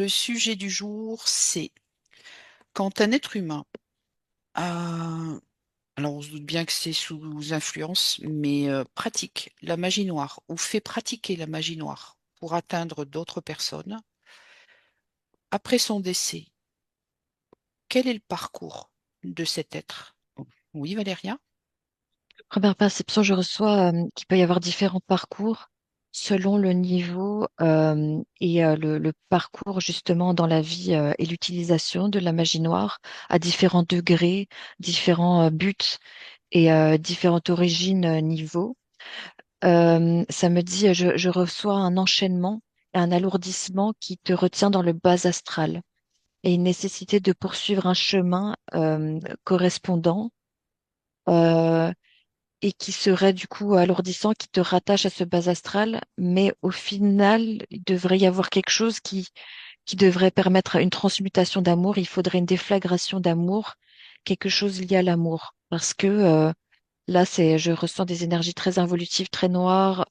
Le sujet du jour, c'est quand un être humain a, alors on se doute bien que c'est sous influence, mais pratique la magie noire ou fait pratiquer la magie noire pour atteindre d'autres personnes, après son décès, quel est le parcours de cet être? Oui, Valéria? Première perception, je reçois qu'il peut y avoir différents parcours selon le niveau et le parcours justement dans la vie et l'utilisation de la magie noire à différents degrés, différents buts et différentes origines, niveaux. Ça me dit, je reçois un enchaînement et un alourdissement qui te retient dans le bas astral et une nécessité de poursuivre un chemin correspondant. euh, et qui serait du coup alourdissant, qui te rattache à ce bas astral, mais au final, il devrait y avoir quelque chose qui devrait permettre une transmutation d'amour. Il faudrait une déflagration d'amour, quelque chose lié à l'amour. Parce que là, je ressens des énergies très involutives, très noires,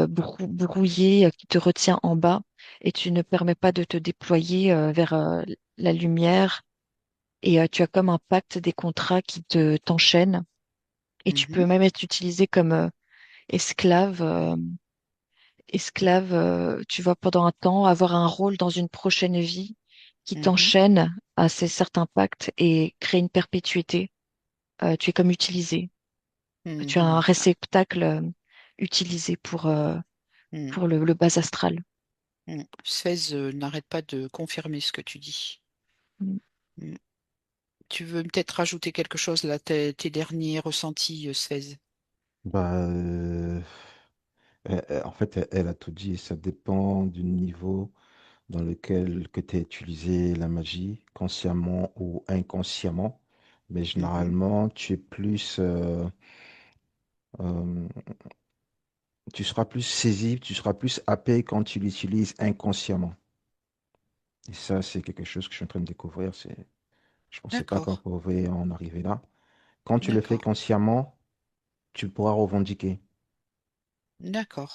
brouillées, qui te retient en bas, et tu ne permets pas de te déployer vers la lumière. Et tu as comme un pacte des contrats qui t'enchaînent. Et tu Mhm, peux même être utilisé comme esclave, tu vois, pendant un temps, avoir un rôle dans une prochaine vie qui mhm, t'enchaîne à ces certains pactes et créer une perpétuité. Tu es comme utilisé. Tu as un mhm, réceptacle utilisé mhm, pour le bas astral. mhm. Suez n'arrête pas de confirmer ce que tu dis. Mm. Mhm. Tu veux peut-être rajouter quelque chose là, tes derniers ressentis, Suez? Bah, en fait, elle a tout dit. Ça dépend du niveau dans lequel que tu as utilisé la magie, consciemment ou inconsciemment. Mais Mhm, généralement, euh, tu seras plus saisi, tu seras plus happé quand tu l'utilises inconsciemment. Et ça, c'est quelque chose que je suis en train de découvrir. Je pensais pas qu'on d'accord, pouvait en arriver là. Quand tu le fais d'accord, consciemment, tu pourras revendiquer. d'accord.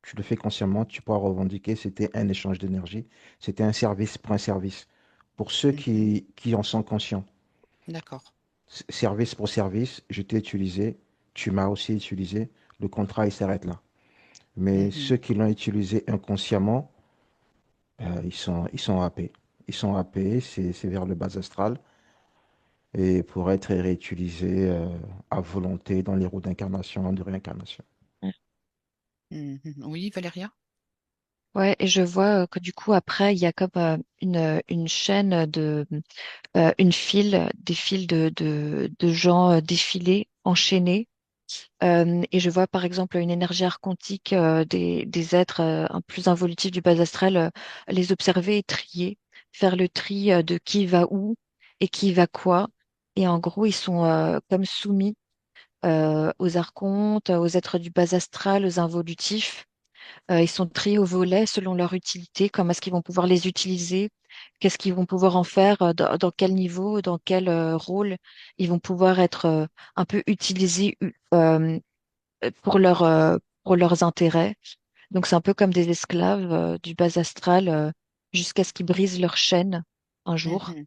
Tu le fais consciemment, tu pourras revendiquer. C'était un échange d'énergie. C'était un service pour un service. Pour ceux Mhm, qui en sont conscients. d'accord. Service pour service, je t'ai utilisé, tu m'as aussi utilisé. Le contrat, il s'arrête là. Mais Mhm, ceux qui l'ont utilisé inconsciemment, ils sont happés. Ils sont happés, c'est vers le bas astral et pour être réutilisé à volonté dans les roues d'incarnation, de réincarnation. mhm. Oui, Valéria? Ouais, et je vois que du coup, après, il y a comme une chaîne une file, des files de gens défilés, enchaînés. Et je vois par exemple une énergie archontique des êtres un plus involutifs du bas astral, les observer et trier, faire le tri de qui va où et qui va quoi. Et en gros, ils sont comme soumis aux archontes, aux êtres du bas astral, aux involutifs. Ils sont triés au volet selon leur utilité, comment est-ce qu'ils vont pouvoir les utiliser, qu'est-ce qu'ils vont pouvoir en faire, dans quel niveau, dans quel rôle ils vont pouvoir être un peu utilisés pour leurs intérêts. Donc c'est un peu comme des esclaves du bas astral jusqu'à ce qu'ils brisent leur chaîne un jour. Mhm,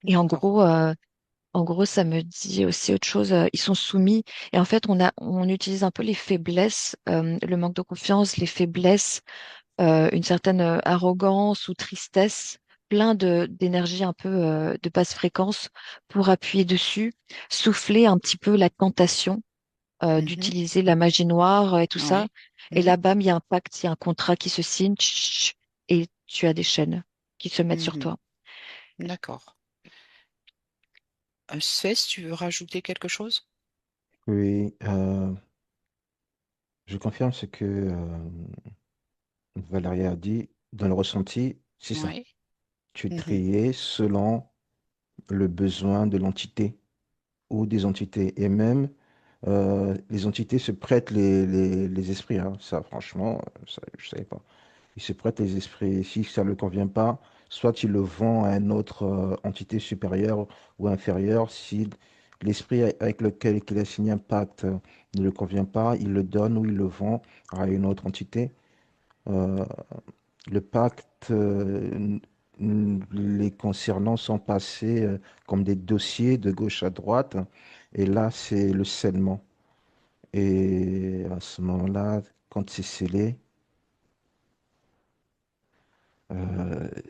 Et d'accord. en gros, ça me dit aussi autre chose. Ils sont soumis et en fait, on utilise un peu les faiblesses, le manque de confiance, les faiblesses, une certaine arrogance ou tristesse, plein de d'énergie un peu de basse fréquence pour appuyer dessus, souffler un petit peu la tentation Mhm, d'utiliser la magie noire et tout ça. oui. Et Mhm, là, bam, il y a un pacte, il y a un contrat qui se signe, et tu as des chaînes qui se mettent sur mhm, toi. d'accord. Suez, tu veux rajouter quelque chose? Oui, je confirme ce que Valérie a dit. Dans le ressenti, c'est ça. Oui. Tu es Mhm, trié selon le besoin de l'entité ou des entités. Et même, les entités se prêtent les esprits, hein. Ça, franchement, ça, je ne savais pas. Ils se prêtent les esprits. Si ça ne le convient pas, soit tu le vends à une autre entité supérieure ou inférieure. Si l'esprit avec lequel il a signé un pacte ne le convient pas, il le donne ou il le vend à une autre entité. Euh, Le pacte, les concernant sont passés comme des dossiers de gauche à droite. Et là, c'est le scellement. Et à ce moment-là, quand c'est scellé,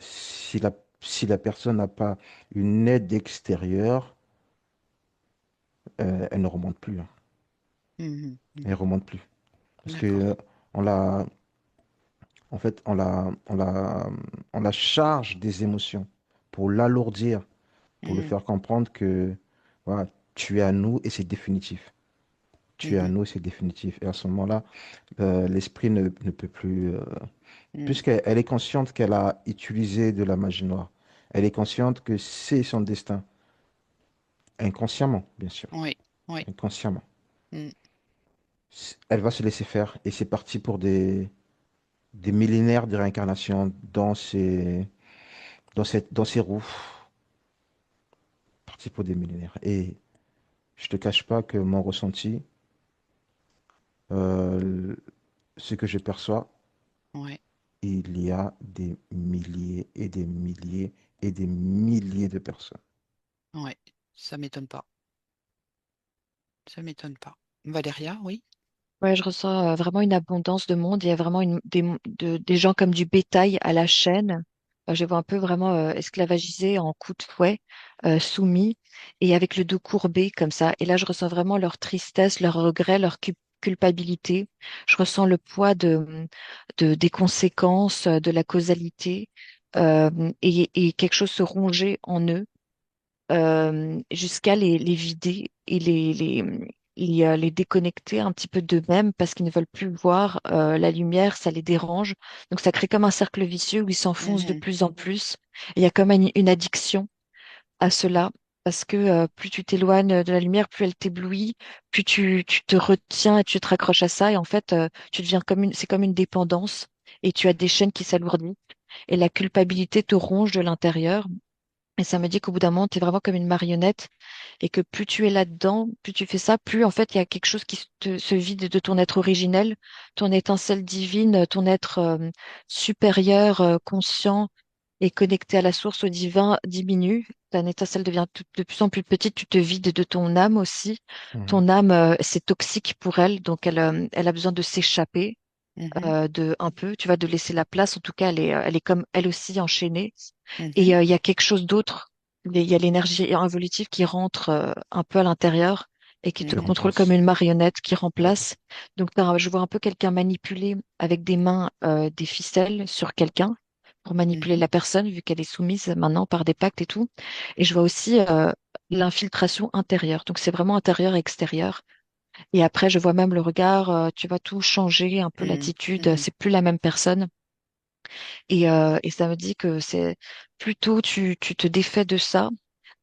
si la personne n'a pas une aide extérieure, elle ne remonte plus, hein. Mhm, Elle mhm. remonte plus. Parce que D'accord. on la, en fait, on la charge des émotions pour l'alourdir, pour le Mhm, faire comprendre que voilà, tu es à nous et c'est définitif. Tu es à mhm, nous, c'est définitif. Et à ce moment-là, l'esprit ne peut plus, mhm. puisqu'elle est consciente qu'elle a utilisé de la magie noire. Elle est consciente que c'est son destin, inconsciemment, bien sûr, Oui, oui. inconsciemment. Mhm, Elle va se laisser faire et c'est parti pour des millénaires de réincarnation dans ces roues, parti pour des millénaires. Et je te cache pas que mon ressenti, euh, ce que je perçois, ouais, il y a des milliers et des milliers et des milliers de personnes. ouais. Ça m'étonne pas. Ça m'étonne pas. Valéria, oui? Ouais, je ressens vraiment une abondance de monde. Il y a vraiment des gens comme du bétail à la chaîne. Je les vois un peu vraiment esclavagisés en coups de fouet, soumis et avec le dos courbé comme ça. Et là, je ressens vraiment leur tristesse, leur regret, leur culpabilité. Je ressens le poids des conséquences, de la causalité et quelque chose se ronger en eux jusqu'à les vider et les déconnecter un petit peu d'eux-mêmes parce qu'ils ne veulent plus voir la lumière, ça les dérange. Donc ça crée comme un cercle vicieux où ils s'enfoncent de Mhm, plus en plus. Et il y a comme une addiction à cela. Parce que plus tu t'éloignes de la lumière, plus elle t'éblouit, plus tu te retiens et tu te raccroches à ça. Et en fait, tu deviens c'est comme une dépendance. Et tu as des chaînes qui s'alourdissent. Et la culpabilité te ronge de l'intérieur. Et ça me dit qu'au bout d'un moment, tu es vraiment comme une marionnette et que plus tu es là-dedans, plus tu fais ça, plus en fait il y a quelque chose qui se vide de ton être originel, ton étincelle divine, ton être supérieur, conscient et connecté à la source, au divin diminue. Ta étincelle devient de plus en plus petite, tu te vides de ton âme aussi. Mhm, Ton âme, c'est toxique pour elle, donc elle a besoin de s'échapper mhm, de un peu, tu vois, de laisser la place. En tout cas, elle est comme elle aussi enchaînée. mhm, Et il y a quelque chose d'autre. Il y a l'énergie involutive qui rentre un peu à l'intérieur et qui qui te mhm, contrôle comme remplace. une marionnette qui remplace. Donc, je vois un peu quelqu'un manipuler avec des mains des ficelles sur quelqu'un pour manipuler mhm, la personne, vu qu'elle est soumise maintenant par des pactes et tout. Et je vois aussi l'infiltration intérieure. Donc, c'est vraiment intérieur et extérieur. Et après, je vois même le regard, tu vas tout changer, un peu mhm, l'attitude, mhm, c'est plus la même personne. Et ça me dit que c'est plutôt tu te défais de ça,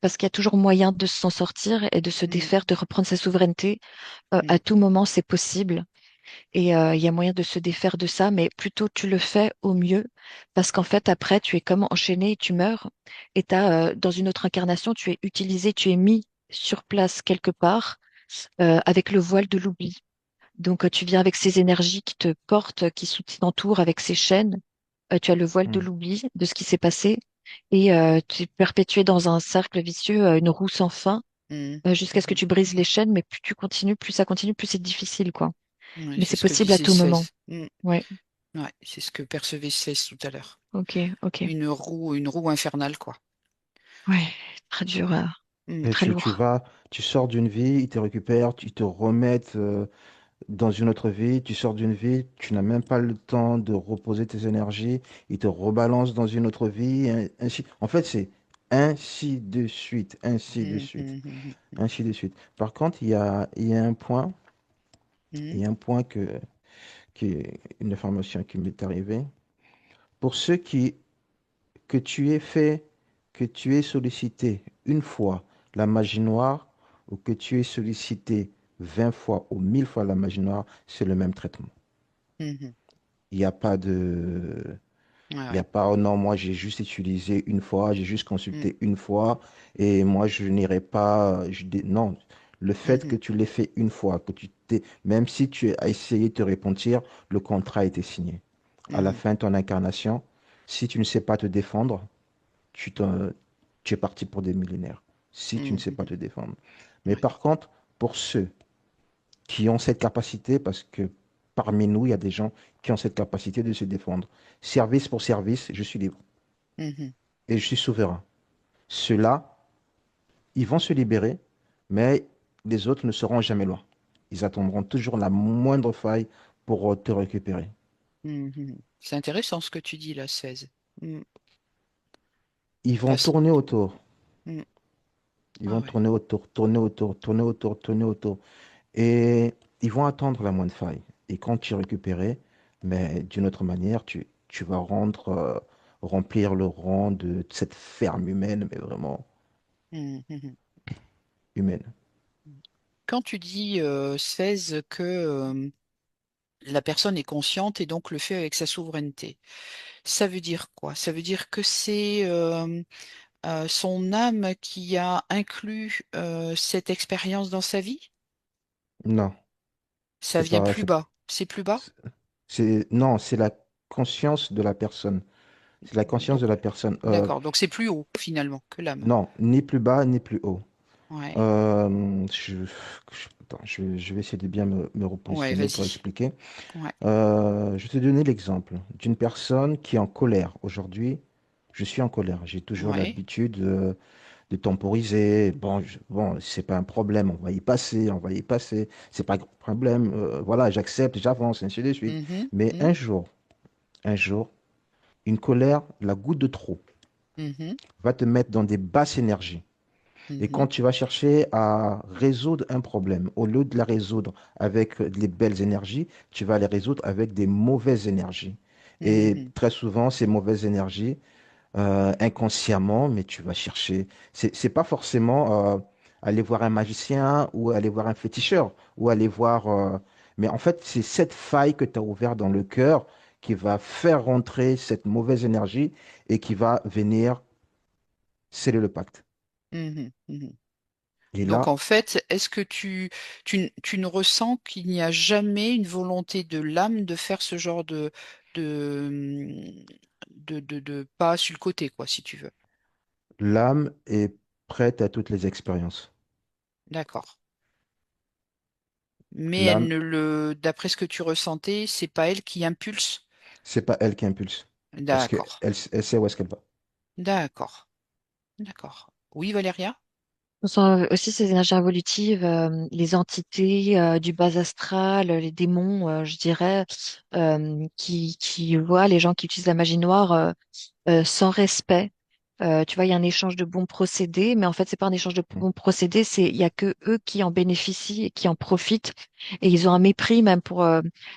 parce qu'il y a toujours moyen de s'en sortir et de se mhm, défaire, de reprendre sa souveraineté. À mhm, tout moment, c'est possible. Et il y a moyen de se défaire de ça, mais plutôt tu le fais au mieux, parce qu'en fait, après, tu es comme enchaîné et tu meurs. Et dans une autre incarnation, tu es utilisé, tu es mis sur place quelque part avec le voile de l'oubli. Donc, tu viens avec ces énergies qui te portent, qui t'entourent avec ces chaînes. Tu as le voile de Mhm, l'oubli de ce qui s'est passé et tu es perpétué dans un cercle vicieux, une roue sans fin, mhm, jusqu'à ce que mhm. tu brises les chaînes. Mais plus tu continues, plus ça continue, plus c'est difficile, quoi. Ouais, Mais c'est c'est ce que possible à disait tout moment. 16. Mhm. Ouais, Ouais, c'est ce que percevait 16 tout à l'heure. ok, ok. Une roue infernale, quoi. Ouais, très dur, Mhm, Et très lourd. tu sors d'une vie, ils te récupèrent, ils te remettent dans une autre vie, tu sors d'une vie, tu n'as même pas le temps de reposer tes énergies, ils te rebalancent dans une autre vie, ainsi. En fait, c'est ainsi de suite, ainsi de mhm, suite, mhm, mhm, ainsi de suite. Par contre, il y a un point, il mhm, y a un point qui est une information qui m'est arrivée. Pour ceux que tu aies fait, que tu aies sollicité une fois la magie noire ou que tu aies sollicité 20 fois ou 1000 fois la magie noire, c'est le même traitement. mhm. Il n'y a pas de... Ouais, Il n'y ouais. a pas, oh non, moi j'ai juste utilisé une fois, j'ai juste Mhm, consulté une fois et moi je n'irai pas. Non, le fait que mhm. tu l'aies fait une fois, que tu t'es, même si tu as essayé de te repentir, le contrat a été signé. À la Mhm, fin de ton incarnation, si tu ne sais pas te défendre, tu, te- tu es parti pour des millénaires. Si tu ne sais pas mhm, te défendre. Mais ouais. par contre, pour ceux qui ont cette capacité, parce que parmi nous, il y a des gens qui ont cette capacité de se défendre. Service pour service, je suis libre Mhm, et je suis souverain. Ceux-là, ils vont se libérer, mais les autres ne seront jamais loin. Ils attendront toujours la moindre faille pour te récupérer. mhm. C'est intéressant ce que tu dis là, 16. Mm. Ils vont Parce... tourner autour. mm. Ils Ah vont ouais. tourner autour, tourner autour, tourner autour, tourner autour. Et ils vont attendre la moindre faille. Et quand tu es récupéré, mais d'une autre manière, tu vas remplir le rang de cette ferme humaine, mais vraiment Mhm, mhm. humaine. Quand tu dis 16 que la personne est consciente et donc le fait avec sa souveraineté, ça veut dire quoi? Ça veut dire que c'est son âme qui a inclus cette expérience dans sa vie? Non, Ça c'est vient pas. plus bas. C'est plus bas? Non, c'est la conscience de la personne. C'est la conscience de Donc, la personne. d'accord. Donc c'est plus haut finalement que l'âme. Non, ni plus bas, ni plus haut. Ouais. Attends, je vais essayer de bien me Ouais, repositionner pour vas-y. expliquer. Ouais. Je vais te donner l'exemple d'une personne qui est en colère. Aujourd'hui, je suis en colère. J'ai toujours Ouais. l'habitude de temporiser. Bon, c'est pas un problème. On va y passer, on va y passer. C'est pas un problème. Voilà, j'accepte, j'avance, ainsi de suite. Mhm, Mais mhm, un jour, une colère, la goutte de trop, mhm, va te mettre dans des basses énergies. Et mhm, quand tu vas chercher à résoudre un problème, au lieu de la résoudre avec les belles énergies, tu vas les résoudre avec des mauvaises énergies. Et mhm, très souvent, ces mauvaises énergies, inconsciemment, mais tu vas chercher. C'est pas forcément aller voir un magicien ou aller voir un féticheur ou aller voir. Mais en fait, c'est cette faille que tu as ouverte dans le cœur qui va faire rentrer cette mauvaise énergie et qui va venir sceller le pacte. mhm, mhm. Et Donc là, en fait, est-ce que tu ne ressens qu'il n'y a jamais une volonté de l'âme de faire ce genre de, de pas sur le côté, quoi, si tu veux. l'âme est prête à toutes les expériences. D'accord. Mais elle L'âme, ne le, d'après ce que tu ressentais, c'est pas elle qui impulse. c'est pas elle qui impulse, parce que D'accord. elle sait où est-ce qu'elle va. D'accord. D'accord. Oui, Valéria? On sent aussi ces énergies évolutives, les entités du bas astral, les démons, je dirais, qui voient les gens qui utilisent la magie noire sans respect. Tu vois, il y a un échange de bons procédés, mais en fait, c'est pas un échange de Mm. Mm. bons procédés, il y a que eux qui en bénéficient et qui en profitent. Et ils ont un mépris même pour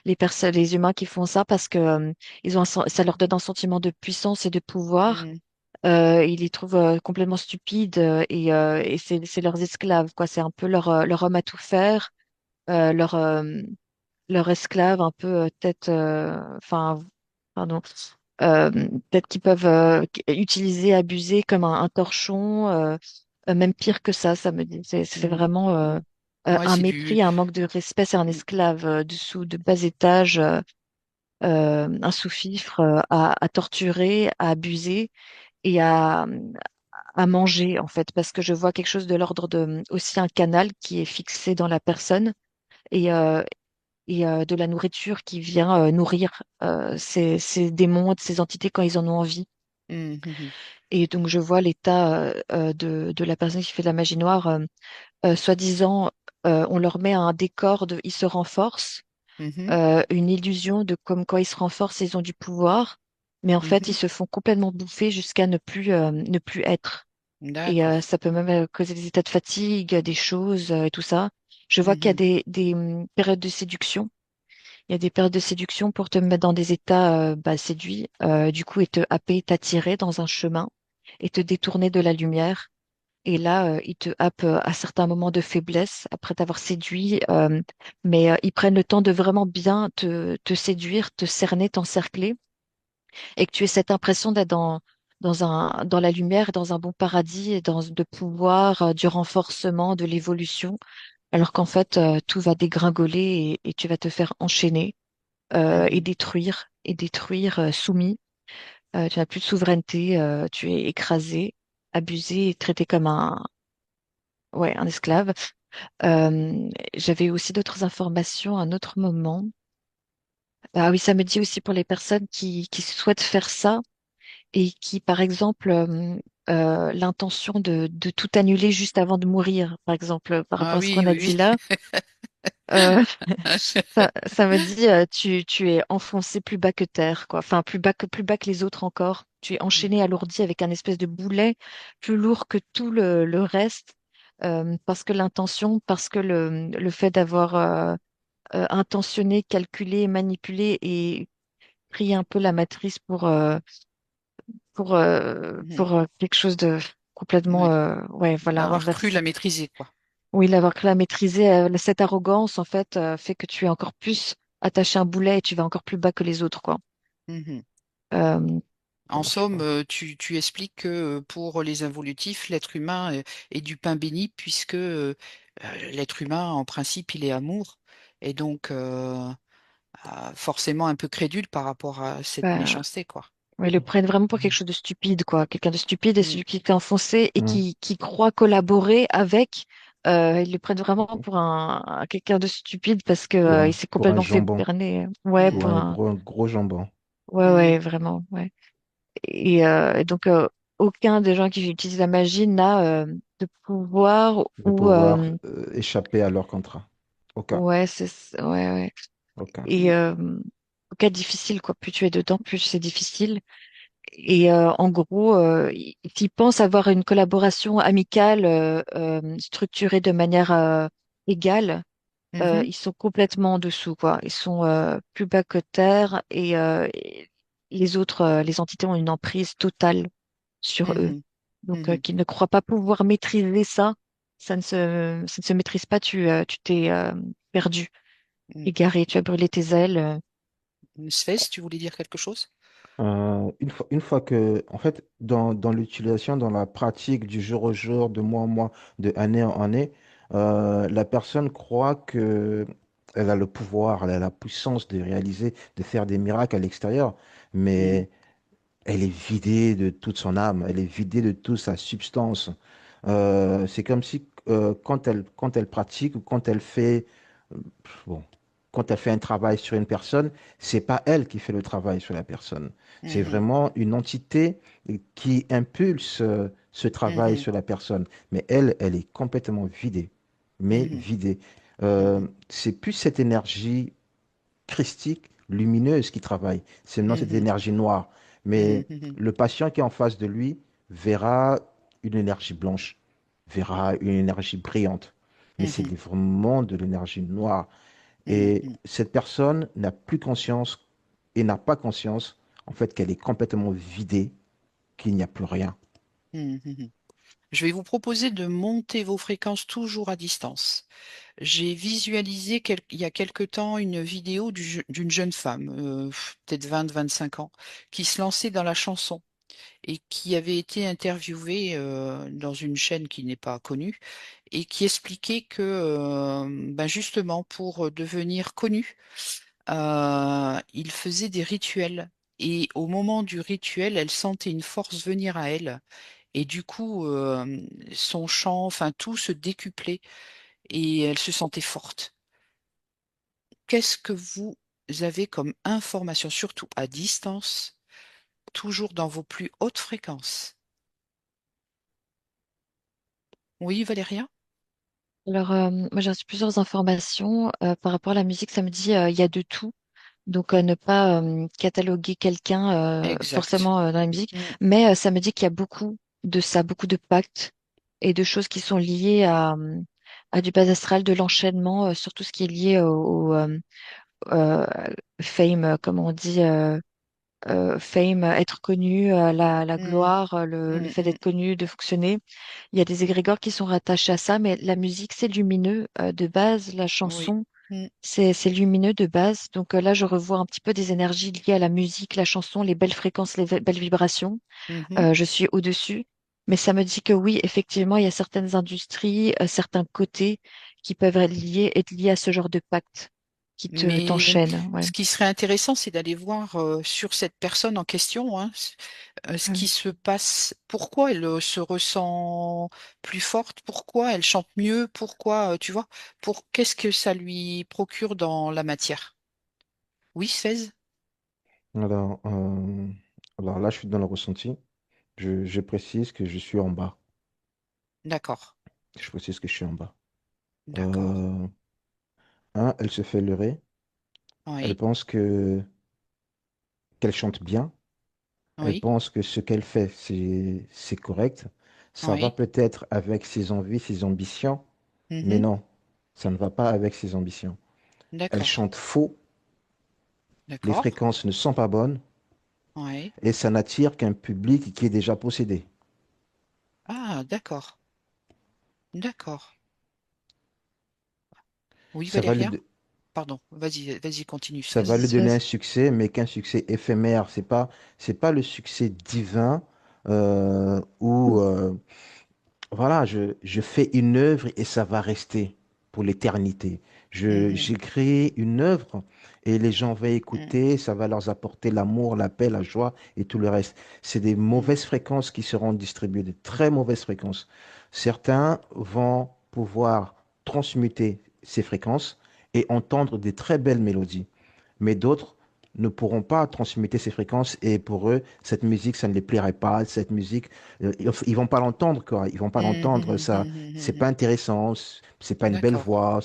les personnes, les humains qui font ça parce que ça leur donne un sentiment de puissance et de pouvoir. Mhm. Ils les trouvent complètement stupides et c'est leurs esclaves, quoi. C'est un peu leur homme à tout faire, euh, leur, euh, leur esclave, un peu tête, enfin, pardon, euh, peut-être qu'ils peuvent utiliser, abuser comme un torchon, même pire que ça me dit. C'est Mhm. vraiment Ouais, un c'est du. mépris, un manque de respect. C'est un esclave dessous de bas étage, un sous-fifre à torturer, à abuser et à manger, en fait, parce que je vois quelque chose de l'ordre de aussi un canal qui est fixé dans la personne et, euh, et de la nourriture qui vient nourrir ces démons, ces entités quand ils en ont envie. Mhm. Et donc, je vois l'état de la personne qui fait de la magie noire. Soi-disant, on leur met un décor de ils se renforcent, Mhm. une illusion de comme quand ils se renforcent, ils ont du pouvoir. Mais en fait, ils Mhm. se font complètement bouffer jusqu'à ne plus être. Et D'accord. ça peut même causer des états de fatigue, des choses et tout ça. Je vois qu'il y a Mhm. des périodes de séduction. Il y a des périodes de séduction pour te mettre dans des états séduits, du coup, et te happer, t'attirer dans un chemin et te détourner de la lumière. Et là, ils te happent à certains moments de faiblesse après t'avoir séduit, mais ils prennent le temps de vraiment bien te séduire, te cerner, t'encercler et que tu aies cette impression d'être dans la lumière, dans un bon paradis et de pouvoir, du renforcement, de l'évolution, alors qu'en fait, tout va dégringoler et tu vas te faire enchaîner et Mhm. détruire. et détruire, soumis. Tu n'as plus de souveraineté, tu es écrasé, abusé et traité comme ouais, un esclave. J'avais aussi d'autres informations à un autre moment. Ah oui, ça me dit aussi pour les personnes qui souhaitent faire ça et qui, par exemple, l'intention de tout annuler juste avant de mourir, par exemple, par Ah rapport à ce oui, qu'on a oui, dit là. euh, oui. ça me dit, tu es enfoncé plus bas que terre, quoi. Enfin, plus bas que les autres encore. Tu es enchaîné, alourdi avec un espèce de boulet plus lourd que tout le reste, parce que l'intention, parce que le fait d'avoir intentionné, calculé, manipulé et pris un peu la matrice Mhm. pour quelque chose de complètement, Ouais. ouais, voilà, Avoir cru inverse. la maîtriser, quoi. Oui, l'avoir que la maîtriser, cette arrogance, en fait, fait que tu es encore plus attaché à un boulet et tu vas encore plus bas que les autres, quoi. Mhm. Euh, En Je somme, vois. tu expliques que pour les involutifs, l'être humain est du pain béni puisque l'être humain, en principe, il est amour et donc forcément un peu crédule par rapport à cette bah, méchanceté, quoi. ouais, ils le prennent vraiment pour quelque chose de stupide, quoi. Quelqu'un de stupide et Mm. celui qui est enfoncé et Mm. qui croit collaborer avec, ils le prennent vraiment pour quelqu'un de stupide parce que, il s'est Pour un complètement fait jambon, berner. Ouais, Mm. pour un gros jambon, Mm. ouais, vraiment, ouais. Et donc, aucun des gens qui utilisent la magie n'a de pouvoir de ou, pouvoir échapper à leur contrat. Aucun, ouais, ouais, ouais. aucun. Et cas difficile, quoi. Plus tu es dedans, plus c'est difficile. Et en gros, ils pensent avoir une collaboration amicale structurée de manière égale. Mhm. Ils sont complètement en dessous, quoi. Ils sont plus bas que terre et les autres, les entités ont une emprise totale sur eux. Mhm. Donc, Mhm. qu'ils ne croient pas pouvoir maîtriser ça, ça ne se maîtrise pas. Tu t'es perdu, Mhm. égaré, tu as brûlé tes ailes. Sfez, tu voulais dire quelque chose? Une fois que, en fait, dans l'utilisation, dans la pratique du jour au jour, de mois en mois, de année en année, la personne croit que elle a le pouvoir, elle a la puissance de réaliser, de faire des miracles à l'extérieur, Mhm. mais elle est vidée de toute son âme, elle est vidée de toute sa substance. C'est comme si quand elle pratique ou quand elle fait, bon, quand elle fait un travail sur une personne, c'est pas elle qui fait le travail sur la personne. C'est Mhm. vraiment une entité qui impulse ce travail Mhm. sur la personne. Mais elle, elle est complètement vidée, mais Mhm. vidée. Mhm. C'est plus cette énergie christique, lumineuse qui travaille. C'est non cette Mhm. énergie noire. Mhm. Mais Mhm. le patient qui est en face de lui verra une énergie blanche, verra une énergie brillante. Mais c'est Mhm. vraiment de l'énergie noire. Et Mhm. cette personne n'a plus conscience et n'a pas conscience, en fait, qu'elle est complètement vidée, qu'il n'y a plus rien. Mhm. Mhm. Je vais vous proposer de monter vos fréquences toujours à distance. J'ai visualisé il y a quelque temps une vidéo d'une jeune femme, peut-être 20-25 ans, qui se lançait dans la chanson et qui avait été interviewée dans une chaîne qui n'est pas connue et qui expliquait que ben justement pour devenir connue, il faisait des rituels. Et au moment du rituel, elle sentait une force venir à elle. Et du coup, son chant, enfin tout se décuplait et elle se sentait forte. Qu'est-ce que vous avez comme information, surtout à distance, toujours dans vos plus hautes fréquences? Oui, Valéria? Alors, moi, j'ai reçu plusieurs informations par rapport à la musique. Ça me dit, il y a de tout. Donc, ne pas cataloguer quelqu'un Exact. forcément dans la musique. Mm, Mais ça me dit qu'il y a beaucoup de ça, beaucoup de pactes et de choses qui sont liées à du bas astral, de l'enchaînement, surtout ce qui est lié euh, fame, comme on dit. Fame, être connu, la mm, gloire, le mm, fait d'être connu, de fonctionner. Il y a des égrégores qui sont rattachés à ça, mais la musique, c'est lumineux de base, la oui. chanson, Mm, c'est lumineux de base. Donc là, je revois un petit peu des énergies liées à la musique, la chanson, les belles fréquences, belles vibrations. mhm, Je suis au-dessus, mais ça me dit que oui, effectivement, il y a certaines industries, certains côtés qui peuvent être liés à ce genre de pacte. qui te Mais t'enchaîne. Ouais. ce qui serait intéressant, c'est d'aller voir sur cette personne en question, hein, ce qui Mm. se passe, pourquoi elle se ressent plus forte, pourquoi elle chante mieux, pourquoi, tu vois, qu'est-ce que ça lui procure dans la matière. Oui, 16. Alors, alors là, je suis dans le ressenti. Je précise que je suis en bas. D'accord, Je précise que je suis en bas. d'accord. Euh, Elle se fait leurrer. Elle Oui, pense que qu'elle chante bien. Elle oui, pense que ce qu'elle fait, c'est correct. Ça va oui. peut-être avec ses envies, ses ambitions, mais Mhm. non, ça ne va pas avec ses ambitions. Elle D'accord, chante faux, les d'accord. fréquences ne sont pas bonnes Oui. et ça n'attire qu'un public qui est déjà possédé. Ah, d'accord, d'accord. Oui, Ça va lui, Valéria? Pardon, vas-y, vas-y, continue, ça va 16. lui donner un succès, mais qu'un succès éphémère. C'est pas le succès divin où voilà, je fais une œuvre et ça va rester pour l'éternité. Mhm, J'ai créé une œuvre et les gens vont mhm, écouter, ça va leur apporter l'amour, la paix, la joie et tout le reste. C'est des mhm, mauvaises fréquences qui seront distribuées, de très mauvaises fréquences. Certains vont pouvoir transmuter ces fréquences et entendre des très belles mélodies, mais d'autres ne pourront pas transmuter ces fréquences et pour eux, cette musique, ça ne les plairait pas. Cette musique, ils vont pas l'entendre, quoi. Ils vont pas mhm, l'entendre, mhm, ça, mhm, c'est mhm, pas mhm. intéressant, c'est pas une belle D'accord. voix,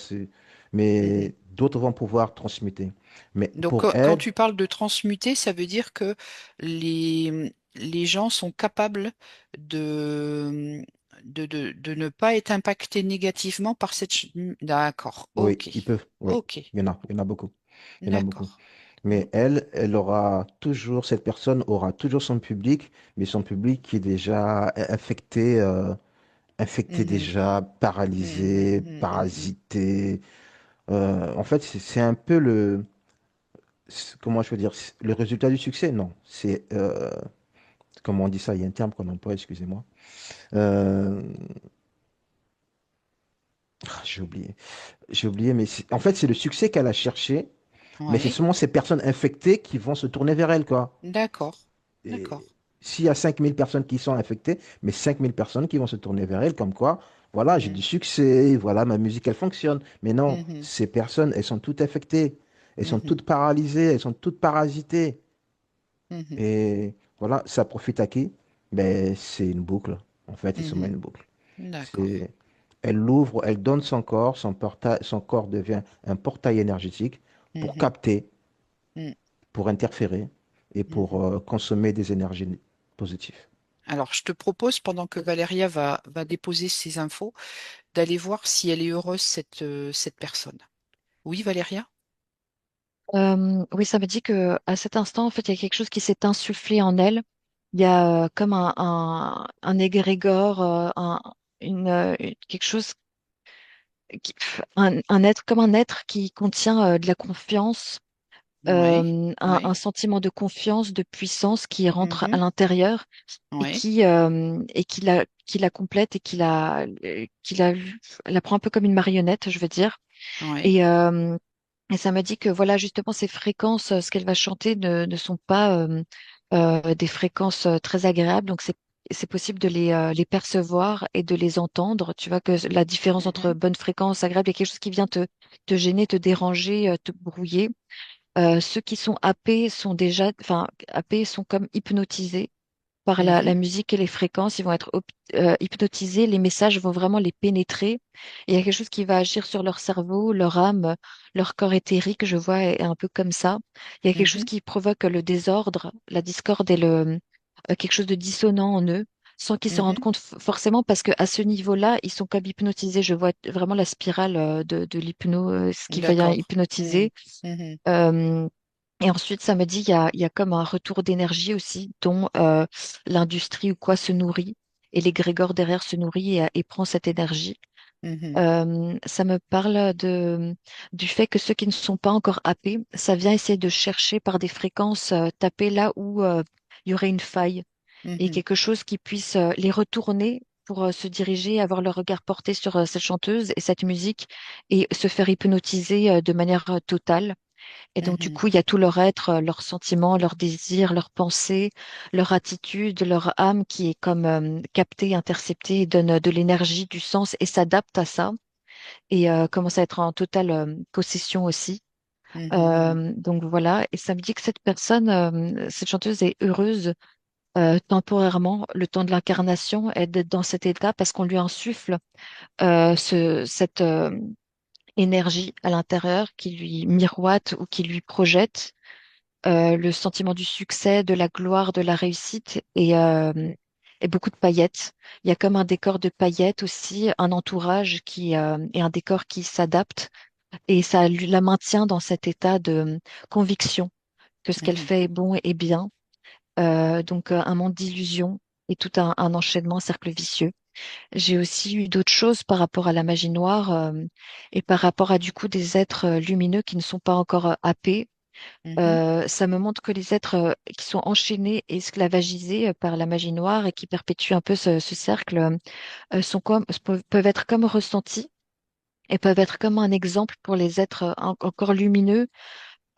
Mhm. mais d'autres vont pouvoir transmuter. Mais Donc, pour quand elle, tu parles de transmuter, ça veut dire que les gens sont capables de, de ne pas être impactés négativement par cette... D'accord, oui, ok, ils peuvent, oui, ok, il y en a beaucoup, il y en a beaucoup. d'accord. Mm, Mais elle aura toujours, cette personne aura toujours son public, mais son public qui est déjà infecté, infecté mhm, déjà, mhm, paralysé, mhm, mhm, parasité. En fait, c'est un peu comment je veux dire, le résultat du succès, non. Comment on dit ça, il y a un terme qu'on emploie, excusez-moi. Euh, j'ai oublié. J'ai oublié, mais en fait, c'est le succès qu'elle a cherché, mais c'est ouais, seulement ces personnes infectées qui vont se tourner vers elle, quoi. d'accord, Et d'accord. s'il y a 5000 personnes qui sont infectées, mais 5000 personnes qui vont se tourner vers elle, comme quoi, voilà, j'ai du Mm, succès, voilà, ma musique, elle fonctionne. Mais non, mhm, ces personnes, elles sont toutes infectées, elles sont mhm, toutes paralysées, elles sont toutes parasitées. mhm, Et voilà, ça profite à qui? Ben, c'est une boucle. En fait, ils se met mhm. une boucle. D'accord. C'est, elle l'ouvre, elle donne son corps, son corps devient un portail énergétique pour Mhm, capter, mm, pour interférer et pour mhm. consommer des énergies positives. Alors, je te propose, pendant que Valéria va déposer ses infos, d'aller voir si elle est heureuse, cette personne. Oui, Valéria? Oui, ça me dit que à cet instant, en fait, il y a quelque chose qui s'est insufflé en elle. Il y a comme un égrégore, quelque chose, un être, comme un être qui contient de la confiance, Oui, un oui. sentiment de confiance, de puissance qui rentre à Mhm, l'intérieur oui, et qui la complète et la prend un peu comme une marionnette, je veux dire. oui. Et, euh, et ça m'a dit que voilà, justement, ces fréquences, ce qu'elle va chanter ne sont pas des fréquences très agréables. Donc, c'est possible de les percevoir et de les entendre. Tu vois que la différence entre Mhm, bonne fréquence, agréable, il y a quelque chose qui vient te gêner, te déranger, te brouiller. Ceux qui sont happés sont déjà, enfin, happés sont comme hypnotisés par la mhm, musique et les fréquences, ils vont être hypnotisés, les messages vont vraiment les pénétrer. Et il y a quelque chose qui va agir sur leur cerveau, leur âme, leur corps éthérique, je vois, est un peu comme ça. Il y a quelque chose mhm, qui provoque le désordre, la discorde et quelque chose de dissonant en eux, sans qu'ils se rendent mhm. compte forcément, parce qu'à ce niveau-là, ils sont comme hypnotisés. Je vois vraiment la spirale de l'hypnose, ce qui va y D'accord. Mhm, hypnotiser. mhm, Euh, et ensuite, ça me dit, il y a comme un retour d'énergie aussi, dont l'industrie ou quoi se nourrit, et l'égrégore derrière se nourrit et prend cette énergie. mhm, Ça me parle du fait que ceux qui ne sont pas encore happés, ça vient essayer de chercher par des fréquences taper là où il y aurait une faille et mhm, quelque chose qui puisse les retourner. pour se diriger, avoir le regard porté sur cette chanteuse et cette musique et se faire hypnotiser de manière totale. Et donc, du mhm, coup, il y a tout leur être, leurs sentiments, leurs désirs, leurs pensées, leur attitude, leur âme qui est comme captée, interceptée, et donne de l'énergie, du sens et s'adapte à ça et commence à être en totale possession aussi. mhm, Donc voilà, et ça me dit que cette personne, cette chanteuse est heureuse temporairement, le temps de l'incarnation, et d'être dans cet état parce qu'on lui insuffle cette énergie à l'intérieur qui lui miroite ou qui lui projette le sentiment du succès, de la gloire, de la réussite et beaucoup de paillettes. Il y a comme un décor de paillettes aussi, un entourage qui et un décor qui s'adapte et ça la maintient dans cet état de conviction que ce qu'elle mhm, fait est bon et bien. Un monde d'illusions et tout un enchaînement, un cercle vicieux. J'ai aussi eu d'autres choses par rapport à la magie noire et par rapport à du coup des êtres lumineux qui ne sont pas encore happés. mhm, Ça me montre que les êtres qui sont enchaînés et esclavagisés par la magie noire et qui perpétuent un peu ce cercle sont peuvent être comme ressentis et peuvent être comme un exemple pour les êtres encore lumineux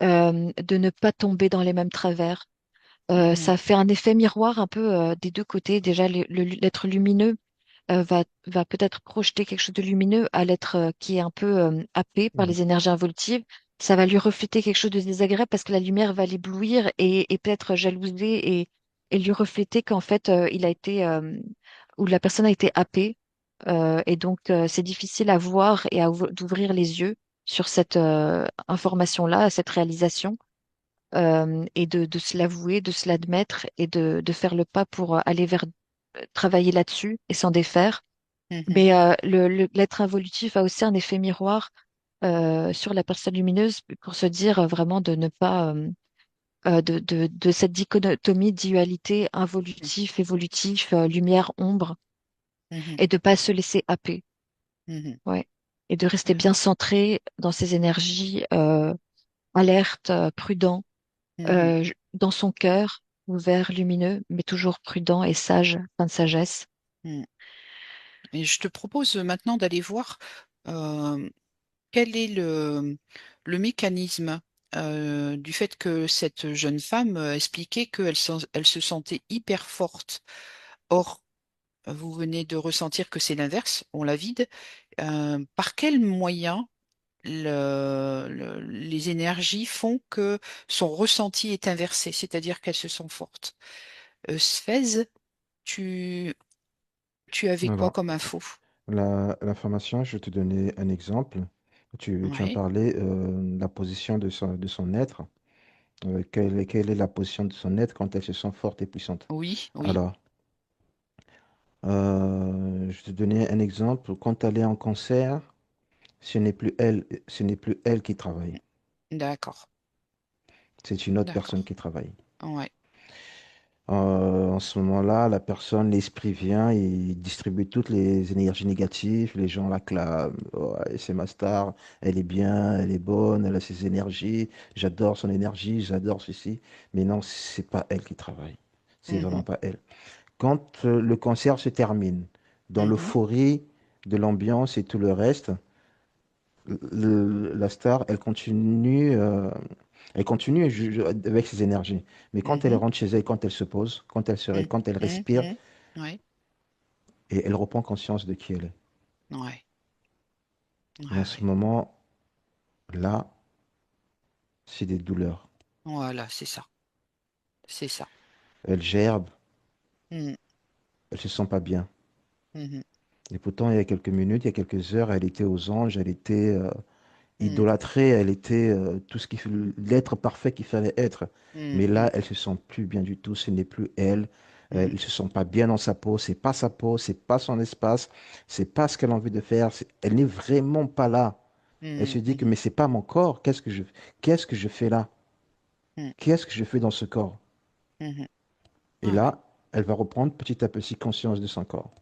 de ne pas tomber dans les mêmes travers. mhm, Ça fait un effet miroir un peu des deux côtés. Déjà, l'être lumineux va peut-être projeter quelque chose de lumineux à l'être qui est un peu happé par Mhm. les énergies involutives. Ça va lui refléter quelque chose de désagréable parce que la lumière va l'éblouir et peut-être jalouser et lui refléter qu'en fait, il a été, ou la personne a été happée. C'est difficile à voir et d'ouvrir les yeux sur cette information-là, cette réalisation, et de se l'avouer, de se l'admettre et de faire le pas pour aller vers travailler là-dessus et s'en défaire. mhm, Mais l'être involutif a aussi un effet miroir sur la personne lumineuse pour se dire vraiment de ne pas de cette dichotomie, dualité involutif, évolutif, lumière, ombre, mhm, et de pas se laisser happer, mhm. ouais, et de rester bien D'accord. centré dans ses énergies, alerte, prudent, Mhm, dans son cœur, ouvert, lumineux, mais toujours prudent et sage, plein de sagesse. mhm. Et je te propose maintenant d'aller voir euh, quel est le mécanisme du fait que cette jeune femme expliquait elle se sentait hyper forte. Or, vous venez de ressentir que c'est l'inverse, on la vide. Par quel moyen les énergies font que son ressenti est inversé, c'est-à-dire qu'elle se sent forte? Sphèse, tu, tu avais quoi Alors, comme info? l'information, je vais te donner un exemple. Tu as Ouais, parlé de la position de son être. Quelle est la position de son être quand elle se sent forte et puissante? oui, oui, Alors, je vais te donner un exemple. Quand elle est en concert, ce n'est plus elle qui travaille. d'accord, C'est une autre personne d'accord. qui travaille. Ouais. En ce moment-là, la personne, l'esprit vient et distribue toutes les énergies négatives. Les gens l'acclament. Ouais, c'est ma star. Elle est bien, elle est bonne, elle a ses énergies. J'adore son énergie, j'adore ceci. Mais non, c'est pas elle qui travaille. C'est vraiment Mhm, pas elle. Quand le concert se termine, dans mhm, l'euphorie de l'ambiance et tout le reste, la star, elle continue avec ses énergies. Mais quand elle mhm, rentre chez elle, quand elle se pose, mhm, quand elle mhm, respire, mhm. Ouais, et elle reprend conscience de qui elle est. ouais, ouais, Et en ce ouais. moment-là, c'est des douleurs. Voilà, c'est ça, c'est ça. Elle gerbe, Mhm, elle se sent pas bien. mhm, Et pourtant, il y a quelques minutes, il y a quelques heures, elle était aux anges, elle était mhm, idolâtrée, elle était tout ce l'être parfait qu'il fallait être. Mais là, mhm, elle se sent plus bien du tout, ce n'est plus elle. mhm, Elle se sent pas bien dans sa peau, c'est pas son espace, c'est pas ce qu'elle a envie de faire. Elle n'est vraiment pas là. Elle se mhm, dit que mhm, mais c'est pas mon corps. Qu'est-ce que je fais là? mhm, Qu'est-ce que je fais dans ce corps? mhm. Et Ah ouais. là, elle va reprendre petit à petit conscience de son corps.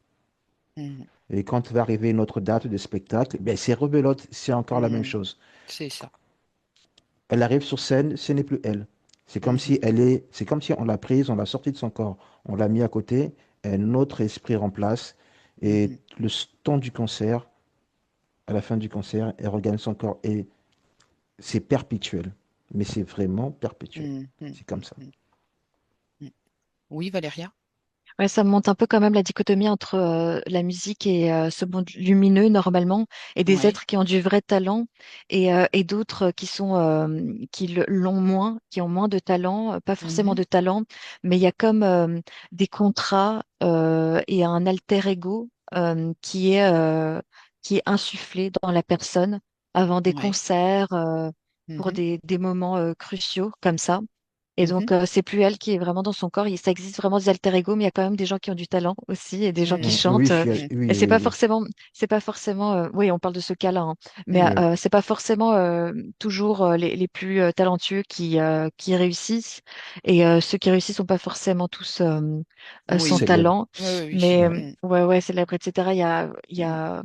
Mhm, Et quand va arriver une autre date de spectacle, ben c'est rebelote, c'est encore la même mhm. chose. C'est ça. Elle arrive sur scène, ce n'est plus elle. Mhm, C'est comme si on l'a prise, on l'a sortie de son corps, on l'a mis à côté, un autre esprit remplace, Et mhm, temps du concert, à la fin du concert, elle regagne son corps et c'est perpétuel. Mais c'est vraiment perpétuel. mhm, mhm, C'est comme ça. mhm, mhm. Oui, Valéria? Ouais, ça montre un peu quand même la dichotomie entre la musique et ce monde lumineux normalement, et des Oui. êtres qui ont du vrai talent et d'autres qui sont l'ont moins, qui ont moins de talent, pas forcément Mhm, de talent, mais il y a comme des contrats et un alter ego qui est insufflé dans la personne avant des oui. concerts pour Mhm, des moments cruciaux comme ça. Et mhm, donc, c'est plus elle qui est vraiment dans son corps. Ça existe vraiment des alter ego, mais il y a quand même des gens qui ont du talent aussi et des gens qui mhm, chantent. Oui, mhm, Et oui, oui, oui. c'est pas forcément. Oui, on parle de ce cas-là, hein, mais mhm. Oui, c'est pas forcément toujours les plus talentueux qui réussissent. Et ceux qui réussissent sont pas forcément tous sans Oui. célèbre. talent, Oui, oui, oui. mais Ouais. Mhm, ouais, célèbres, etc. Il y mhm, a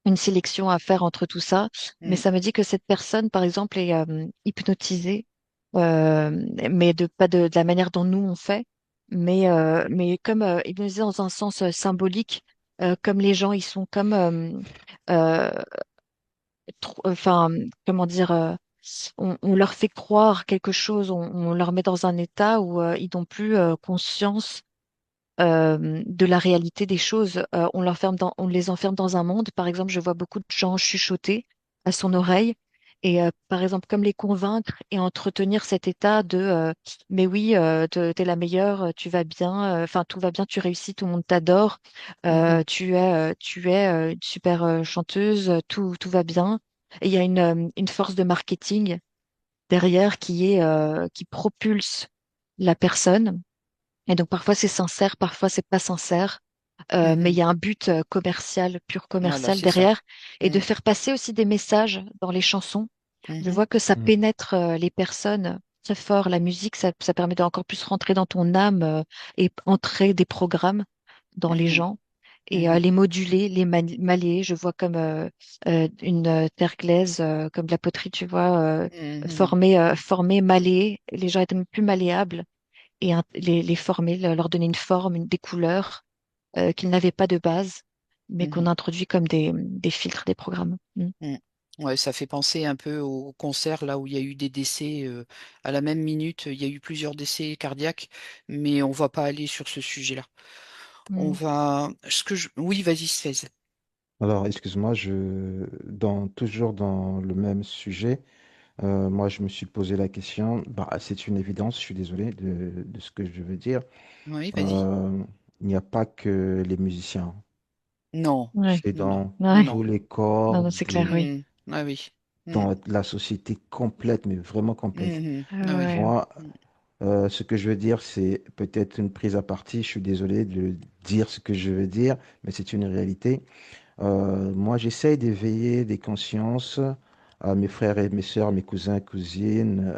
une sélection à faire entre tout ça, mais mhm, ça me dit que cette personne, par exemple, est hypnotisée, euh, mais pas de la manière dont nous on fait, mais comme hypnotisée dans un sens symbolique, comme les gens, ils sont comme, euh, enfin, comment dire, on leur fait croire quelque chose, on leur met dans un état où ils n'ont plus conscience de la réalité des choses. On les enferme dans un monde. Par exemple, je vois beaucoup de gens chuchoter à son oreille. Et par exemple, comme les convaincre et entretenir cet état de mais oui, t'es la meilleure, tu vas bien, enfin tout va bien, tu réussis, tout le monde t'adore, mhm, tu es une super chanteuse, tout va bien. Et il y a une force de marketing derrière qui propulse la personne, et donc parfois c'est sincère, parfois c'est pas sincère, mais il mhm. y a un but commercial, pur Voilà, commercial c'est ça. derrière, et de Mhm, faire passer aussi des messages dans les chansons. Je mhm, vois que ça Mm. pénètre les personnes très fort. La musique, ça permet d'encore plus rentrer dans ton âme et entrer des programmes dans les mhm, gens. Et mhm, les moduler, maler, je vois comme une terre glaise, comme de la poterie, tu vois, mhm, formée, malée. Les gens étaient plus malléables et les former, leur donner une forme, des couleurs qu'ils n'avaient pas de base, mais qu'on mhm, introduit comme des filtres, des programmes. Mm. mhm. Ouais, ça fait penser un peu au concert là où il y a eu des décès à la même minute. Il y a eu plusieurs décès cardiaques, mais on va pas aller sur ce sujet-là. On Mm. va. Oui, vas-y, Fez. Alors, excuse-moi, toujours dans le même sujet, moi, je me suis posé la question. Bah, c'est une évidence, je suis désolé de ce que je veux dire. Oui, vas-y. Euh, il n'y a pas que les musiciens. Non, Ouais. C'est non, non, dans Ouais. non. tous les Non, corps, non, c'est clair, oui. Ah oui. Mm, dans la société complète, mais vraiment complète. mhm, ah oui. Ouais. Moi, Mm, ce que je veux dire, c'est peut-être une prise à partie. Je suis désolé de dire ce que je veux dire, mais c'est une réalité. Moi, j'essaye d'éveiller des consciences à mes frères et mes sœurs, mes cousins, cousines,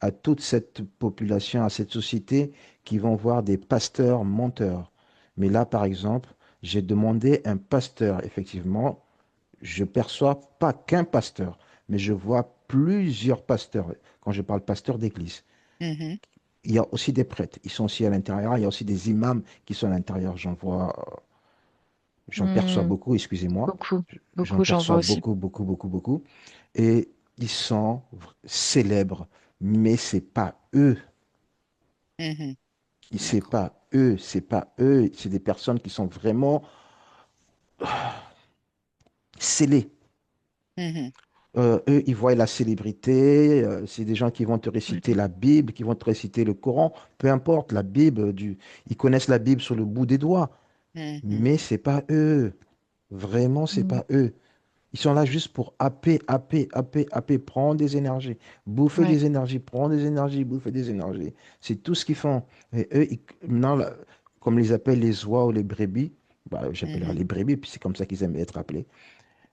à toute cette population, à cette société qui vont voir des pasteurs menteurs. Mais là, par exemple, j'ai demandé un pasteur. Effectivement, je perçois pas qu'un pasteur, mais je vois plusieurs pasteurs. Quand je parle pasteur d'église, mhm, il y a aussi des prêtres. Ils sont aussi à l'intérieur. Il y a aussi des imams qui sont à l'intérieur. J'en perçois Mm. beaucoup, excusez-moi. Beaucoup, J'en beaucoup, j'en vois perçois aussi. beaucoup, beaucoup, beaucoup, beaucoup. Et ils sont célèbres, mais c'est pas eux. mhm. C'est D'accord. pas eux, c'est pas eux. C'est des personnes qui sont vraiment scellées. Mhm, Eux, ils voient la célébrité. C'est des gens qui vont te réciter Ouais. la Bible, qui vont te réciter le Coran. Peu importe, la Bible, ils connaissent la Bible sur le bout des doigts. mhm, Mais c'est pas eux. Vraiment, c'est Mm. pas eux. Ils sont là juste pour happer, happer, happer, happer, prendre des énergies, bouffer Ouais. des énergies, prendre des énergies, bouffer des énergies. C'est tout ce qu'ils font. Et eux, maintenant, là, comme ils appellent les oies ou les brebis, bah, j'appelle mhm, les brebis, puis c'est comme ça qu'ils aiment être appelés,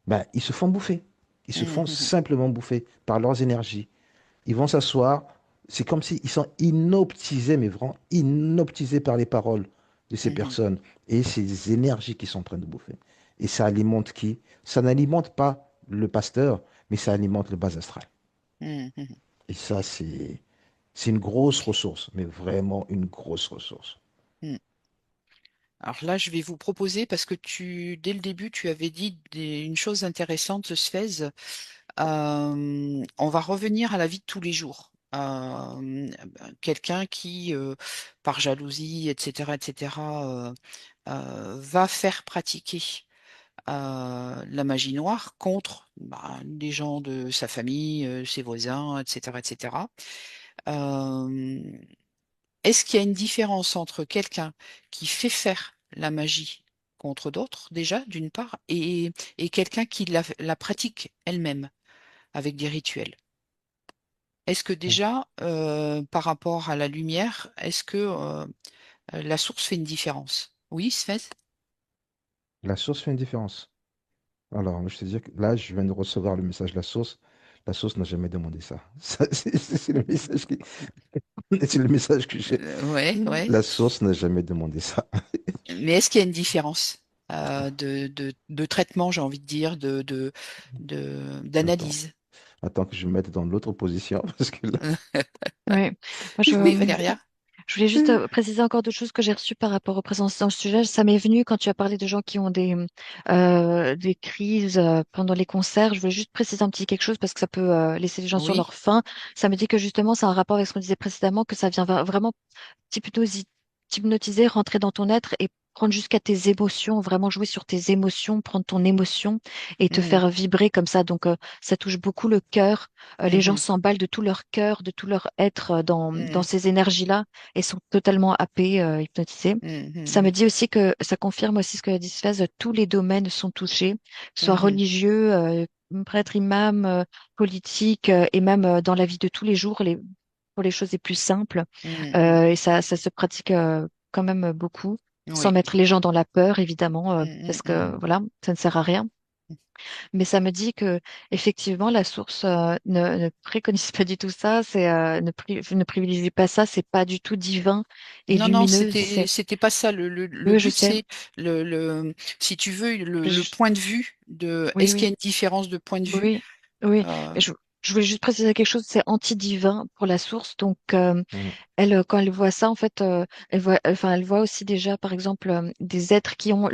bah, ils se font bouffer. Ils se font mhm, simplement bouffer par leurs énergies. Ils vont s'asseoir. C'est comme s'ils sont inoptisés, mais vraiment inoptisés par les paroles de ces mhm, personnes et ces énergies qui sont en train de bouffer. Et ça alimente qui? Ça n'alimente pas le pasteur, mais ça alimente le bas astral. mhm, mhm. Et ça, c'est une grosse Ok. ressource, mais vraiment une grosse ressource. Mm. Alors là, je vais vous proposer, parce que dès le début, tu avais dit une chose intéressante, Sfez. On va revenir à la vie de tous les jours. Quelqu'un qui, par jalousie, etc., va faire pratiquer la magie noire contre des gens de sa famille, ses voisins, etc., etc. Euh, Est-ce qu'il y a une différence entre quelqu'un qui fait faire la magie contre d'autres, déjà, d'une part, et quelqu'un qui la pratique elle-même avec des rituels? Est-ce que déjà, par rapport à la lumière, est-ce que la source fait une différence? Oui, Sven? La source fait une différence. Alors, je te dis que là, je viens de recevoir le message de la source. La source n'a jamais demandé ça. C'est le message c'est le message que j'ai. Ouais, ouais. La source n'a jamais demandé ça. Mais est-ce qu'il y a une différence de traitement, j'ai envie de dire, Attends, d'analyse? attends que je me mette dans l'autre position parce que là. Oui, moi Oui, Valéria? je voulais juste préciser encore deux choses que j'ai reçues par rapport aux présences dans le sujet. Ça m'est venu quand tu as parlé de gens qui ont des crises pendant les concerts. Je voulais juste préciser un petit quelque chose parce que ça peut laisser les gens sur Oui. leur faim. Ça me dit que justement, c'est un rapport avec ce qu'on disait précédemment, que ça vient vraiment t'hypnotiser, rentrer dans ton être et prendre jusqu'à tes émotions, vraiment jouer sur tes émotions, prendre ton émotion et te Mhm, faire vibrer comme ça. Donc, ça touche beaucoup le cœur. Les gens mhm, s'emballent de tout leur cœur, de tout leur être dans mhm, ces énergies-là et sont totalement happés, hypnotisés. mhm, Ça me mhm, dit aussi que ça confirme aussi ce que a dit Sfaz, tous les domaines sont touchés, que ce soit mhm, religieux, prêtre, imam, politique et même dans la vie de tous les jours, pour les choses les plus simples. mhm, Et ça se pratique quand même beaucoup, mhm. sans Oui. mettre les gens dans la peur, évidemment, Mhm, parce que mhm, voilà, ça ne sert à rien. Mais ça me dit que effectivement, la source ne préconise pas du tout ça, ne privilégie pas ça, c'est pas du tout divin et Non, non, lumineux. C'est c'était pas ça. Le oui, je but, sais. c'est si tu veux, le Je- point de vue de, Oui, est-ce qu'il y a oui. une différence de point de vue? Oui, oui. Euh, Mais je voulais juste préciser quelque chose, c'est anti-divin pour la source. Donc, Mhm, elle, quand elle voit ça, en fait, elle voit aussi déjà, par exemple, des êtres qui ont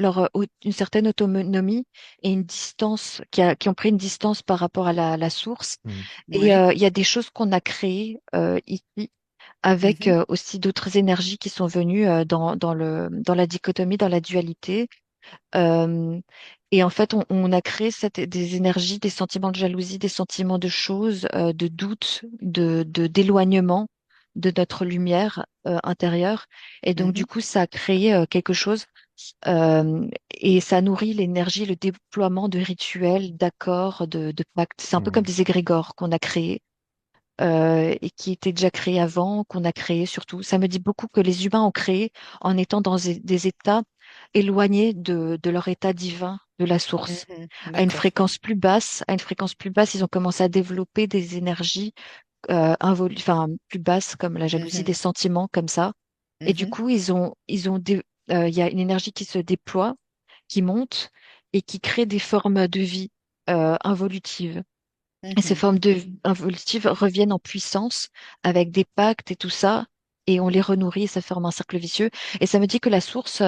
une certaine autonomie et une distance, qui ont pris une distance par rapport à la source. mhm, Et oui. il y a des choses qu'on a créées ici avec Mhm, aussi d'autres énergies qui sont venues dans la dichotomie, dans la dualité. Euh, et en fait, on a créé des énergies, des sentiments de jalousie, des sentiments de choses, de doute, d'éloignement de notre lumière intérieure. Et donc, mhm, du coup, ça a créé quelque chose et ça nourrit l'énergie, le déploiement de rituels, d'accords, de pactes. C'est un peu comme mhm, des égrégores qu'on a créés et qui étaient déjà créés avant, qu'on a créés surtout. Ça me dit beaucoup que les humains ont créé en étant dans des états éloignés de leur état divin, de la source. mhm. À une D'accord. fréquence plus basse, ils ont commencé à développer des énergies enfin, plus basses, comme la jalousie, Mhm, des sentiments comme ça. Et du mhm, coup, il y a une énergie qui se déploie, qui monte et qui crée des formes de vie involutives. Et ces mhm, formes de involutives reviennent en puissance avec des pactes et tout ça, et on les renourrit et ça forme un cercle vicieux. Et ça me dit que la source,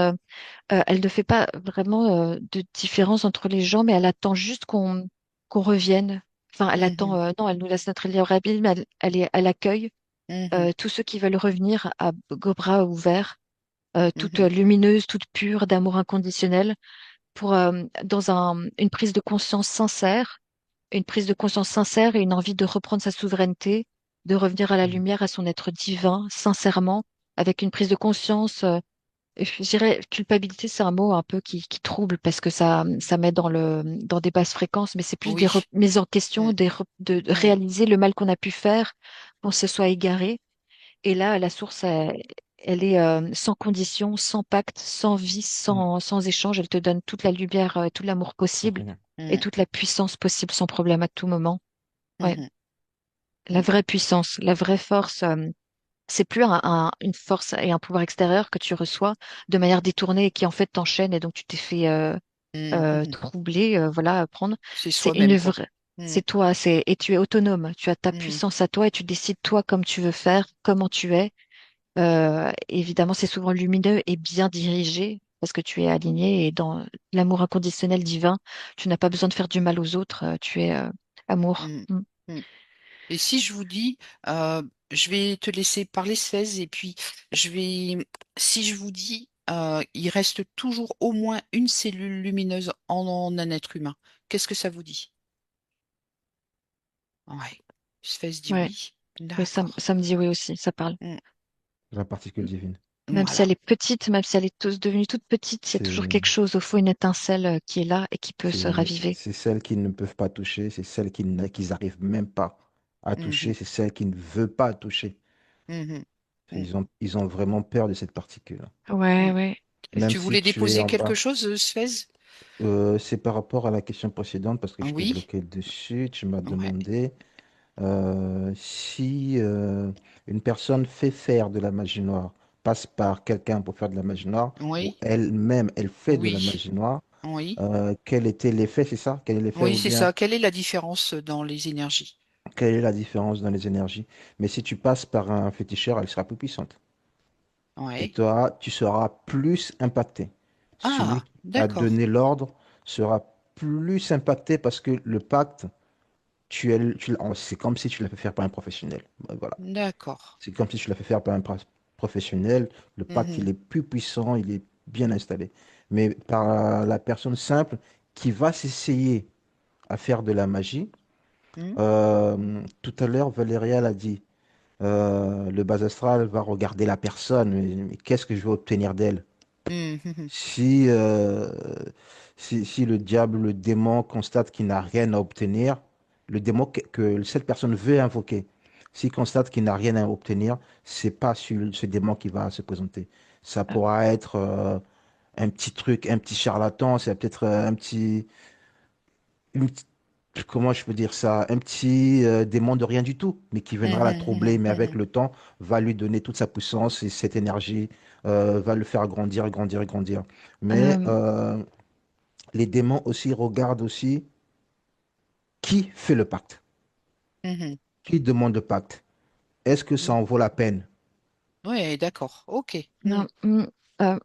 elle ne fait pas vraiment de différence entre les gens, mais elle attend juste qu'on revienne. Enfin, elle attend, mhm, non, elle nous laisse notre libre arbitre, mais elle accueille mhm, tous ceux qui veulent revenir à bras ouverts, toute mhm, lumineuse, toute pure, d'amour inconditionnel, pour une prise de conscience sincère, et une envie de reprendre sa souveraineté, de revenir à la mhm, lumière, à son être divin, sincèrement, avec une prise de conscience. Je dirais culpabilité, c'est un mot un peu qui trouble parce que ça met dans des basses fréquences, mais c'est plus des oui. remises en question, Mm, de mm, réaliser le mal qu'on a pu faire, qu'on se soit égaré. Et là, la source, elle est sans condition, sans pacte, sans vie, mhm. sans échange. Elle te donne toute la lumière, tout l'amour Sans possible rien. et mm, toute la puissance possible sans problème à tout moment. Ouais. mhm, La mm. vraie puissance, la vraie force, c'est plus une force et un pouvoir extérieur que tu reçois de manière détournée et qui en fait t'enchaîne et donc tu t'es fait Mm, mhm. troubler, voilà, prendre. C'est C'est une soi-même, quoi. vraie, Mm, c'est toi, et tu es autonome. Tu as ta mm, puissance à toi et tu décides toi comme tu veux faire, comment tu es. Évidemment, c'est souvent lumineux et bien dirigé. parce que tu es aligné et dans l'amour inconditionnel divin, tu n'as pas besoin de faire du mal aux autres, tu es amour. mm, Mm. mm. Et si je vous dis, euh, je vais te laisser parler 16 et puis si je vous dis, il reste toujours au moins une cellule lumineuse en un être humain, qu'est-ce que ça vous dit? Ouais. 16 dit Ouais, oui. oui, D'accord. ça me dit oui aussi, ça parle. Mm. La particule divine. Même si elle Voilà. est petite, même si elle est tous devenue toute petite, il y a toujours C'est, quelque chose au fond, une étincelle qui est là et qui peut se raviver. c'est celle qu'ils ne peuvent pas toucher, c'est celle qu'ils n'arrivent même pas à toucher, Mhm, c'est celle qui ne veut pas toucher. mhm, mm, Ils ont vraiment peur de cette particule. Ouais, mm. ouais. Même Tu si voulais tu es déposer en quelque bas. chose, Sfez? C'est par rapport à la question précédente, parce que Ah je t'ai oui? bloqué dessus. Tu m'as Ouais. demandé si une personne fait faire de la magie noire, passe par quelqu'un pour faire de la magie noire, ou Oui. elle-même, elle fait de la Oui. magie noire, Oui. quel était l'effet, c'est ça? Quel est l'effet Oui, ou c'est bien ça. Quelle est la différence dans les énergies? quelle est la différence dans les énergies? Mais si tu passes par un féticheur, elle sera plus puissante. Et Ouais. toi, tu seras plus impacté. Celui Ah, qui a d'accord. donné l'ordre sera plus impacté parce que le pacte, c'est comme si tu l'as fait faire par un professionnel. Voilà. D'accord. C'est comme si tu l'as fait faire par un professionnel. Le pacte, Mhm, il est plus puissant, il est bien installé. Mais par la personne simple qui va s'essayer à faire de la magie, mhm, tout à l'heure, Valéria l'a dit, le bas astral va regarder la personne, mais qu'est-ce que je vais obtenir d'elle? mhm, mhm, Si, si le diable, le démon constate qu'il n'a rien à obtenir, le démon que cette personne veut invoquer, s'il constate qu'il n'a rien à obtenir, c'est pas sur ce démon qui va se présenter. Ça Ah, pourra être un petit truc, un petit charlatan, c'est peut-être une petite- comment je peux dire ça, un petit démon de rien du tout, mais qui viendra la mhm, troubler, mhm, mais avec mhm. le temps, va lui donner toute sa puissance et cette énergie va le faire grandir, grandir, grandir. Mais euh, les démons aussi regardent aussi qui fait le pacte, Mhm. qui demande le pacte. Est-ce que ça Mm. en vaut la peine? Ouais, d'accord. Ok. Mm. non,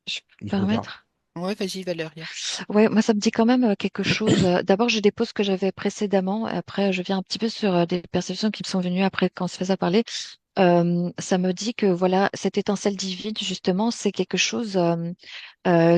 je peux me Ils regardent. permettre? Ouais, vas-y, Valéria. Ouais, moi ça me dit quand même quelque chose. D'abord, je dépose ce que j'avais précédemment. Après, je viens un petit peu sur des perceptions qui me sont venues après quand on se faisait parler. Ça me dit que voilà, cette étincelle divine, justement, c'est quelque chose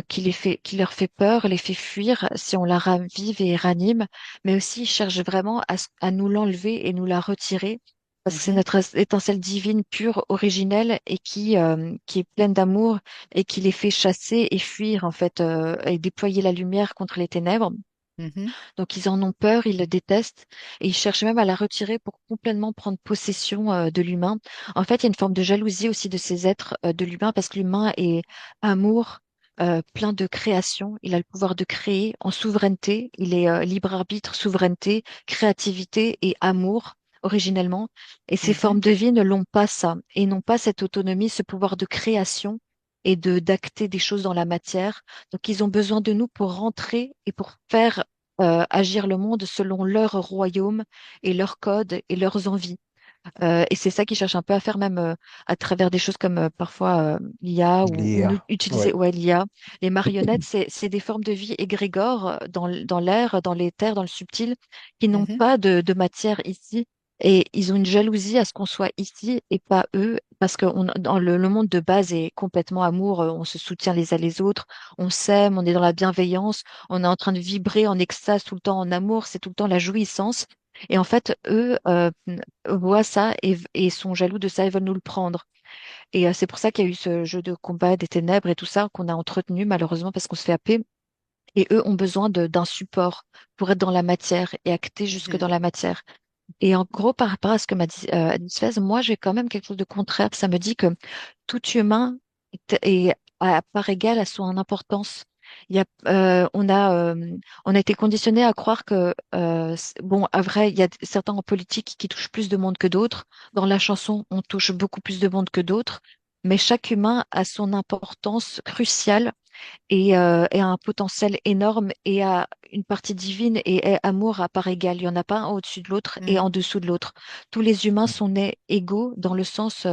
qui leur fait peur, les fait fuir si on la ravive et ranime, mais aussi ils cherchent vraiment à nous l'enlever et nous la retirer. Parce que c'est Mhm, notre étincelle divine pure, originelle et qui est pleine d'amour et qui les fait chasser et fuir en fait et déployer la lumière contre les ténèbres. mhm, Donc ils en ont peur, ils le détestent et ils cherchent même à la retirer pour complètement prendre possession de l'humain. En fait, il y a une forme de jalousie aussi de ces êtres de l'humain parce que l'humain est amour, plein de création. Il a le pouvoir de créer en souveraineté. Il est libre arbitre, souveraineté, créativité et amour originellement. Et ces mhm, formes de vie ne l'ont pas ça et n'ont pas cette autonomie, ce pouvoir de création et de d'acter des choses dans la matière. Donc ils ont besoin de nous pour rentrer et pour faire agir le monde selon leur royaume et leurs codes et leurs envies. Et c'est ça qu'ils cherchent un peu à faire même à travers des choses comme parfois l'IA ou Léa. utiliser Ouais. ouais, l'IA. Les marionnettes, c'est des formes de vie égrégores dans l'air, dans l'éther, dans le subtil, qui n'ont mhm, pas de matière ici. Et ils ont une jalousie à ce qu'on soit ici et pas eux, parce que dans le monde de base est complètement amour, on se soutient les uns les autres, on s'aime, on est dans la bienveillance, on est en train de vibrer en extase tout le temps, en amour, c'est tout le temps la jouissance. Et en fait, eux voient ça et sont jaloux de ça et veulent nous le prendre. Et c'est pour ça qu'il y a eu ce jeu de combat des ténèbres et tout ça qu'on a entretenu malheureusement parce qu'on se fait happer. Et eux ont besoin d'un support pour être dans la matière et acter jusque mhm, dans la matière. Et en gros, par rapport à ce que m'a dit Anis Fez, moi j'ai quand même quelque chose de contraire. Ça me dit que tout humain est à part égale à son importance. Il y a, on a été conditionné à croire que, bon, à vrai, il y a certains en politique qui touchent plus de monde que d'autres. Dans la chanson, on touche beaucoup plus de monde que d'autres. Mais chaque humain a son importance cruciale et a un potentiel énorme et a une partie divine et est amour à part égale. Il n'y en a pas un au-dessus de l'autre et mhm, en dessous de l'autre. Tous les humains sont nés égaux dans le sens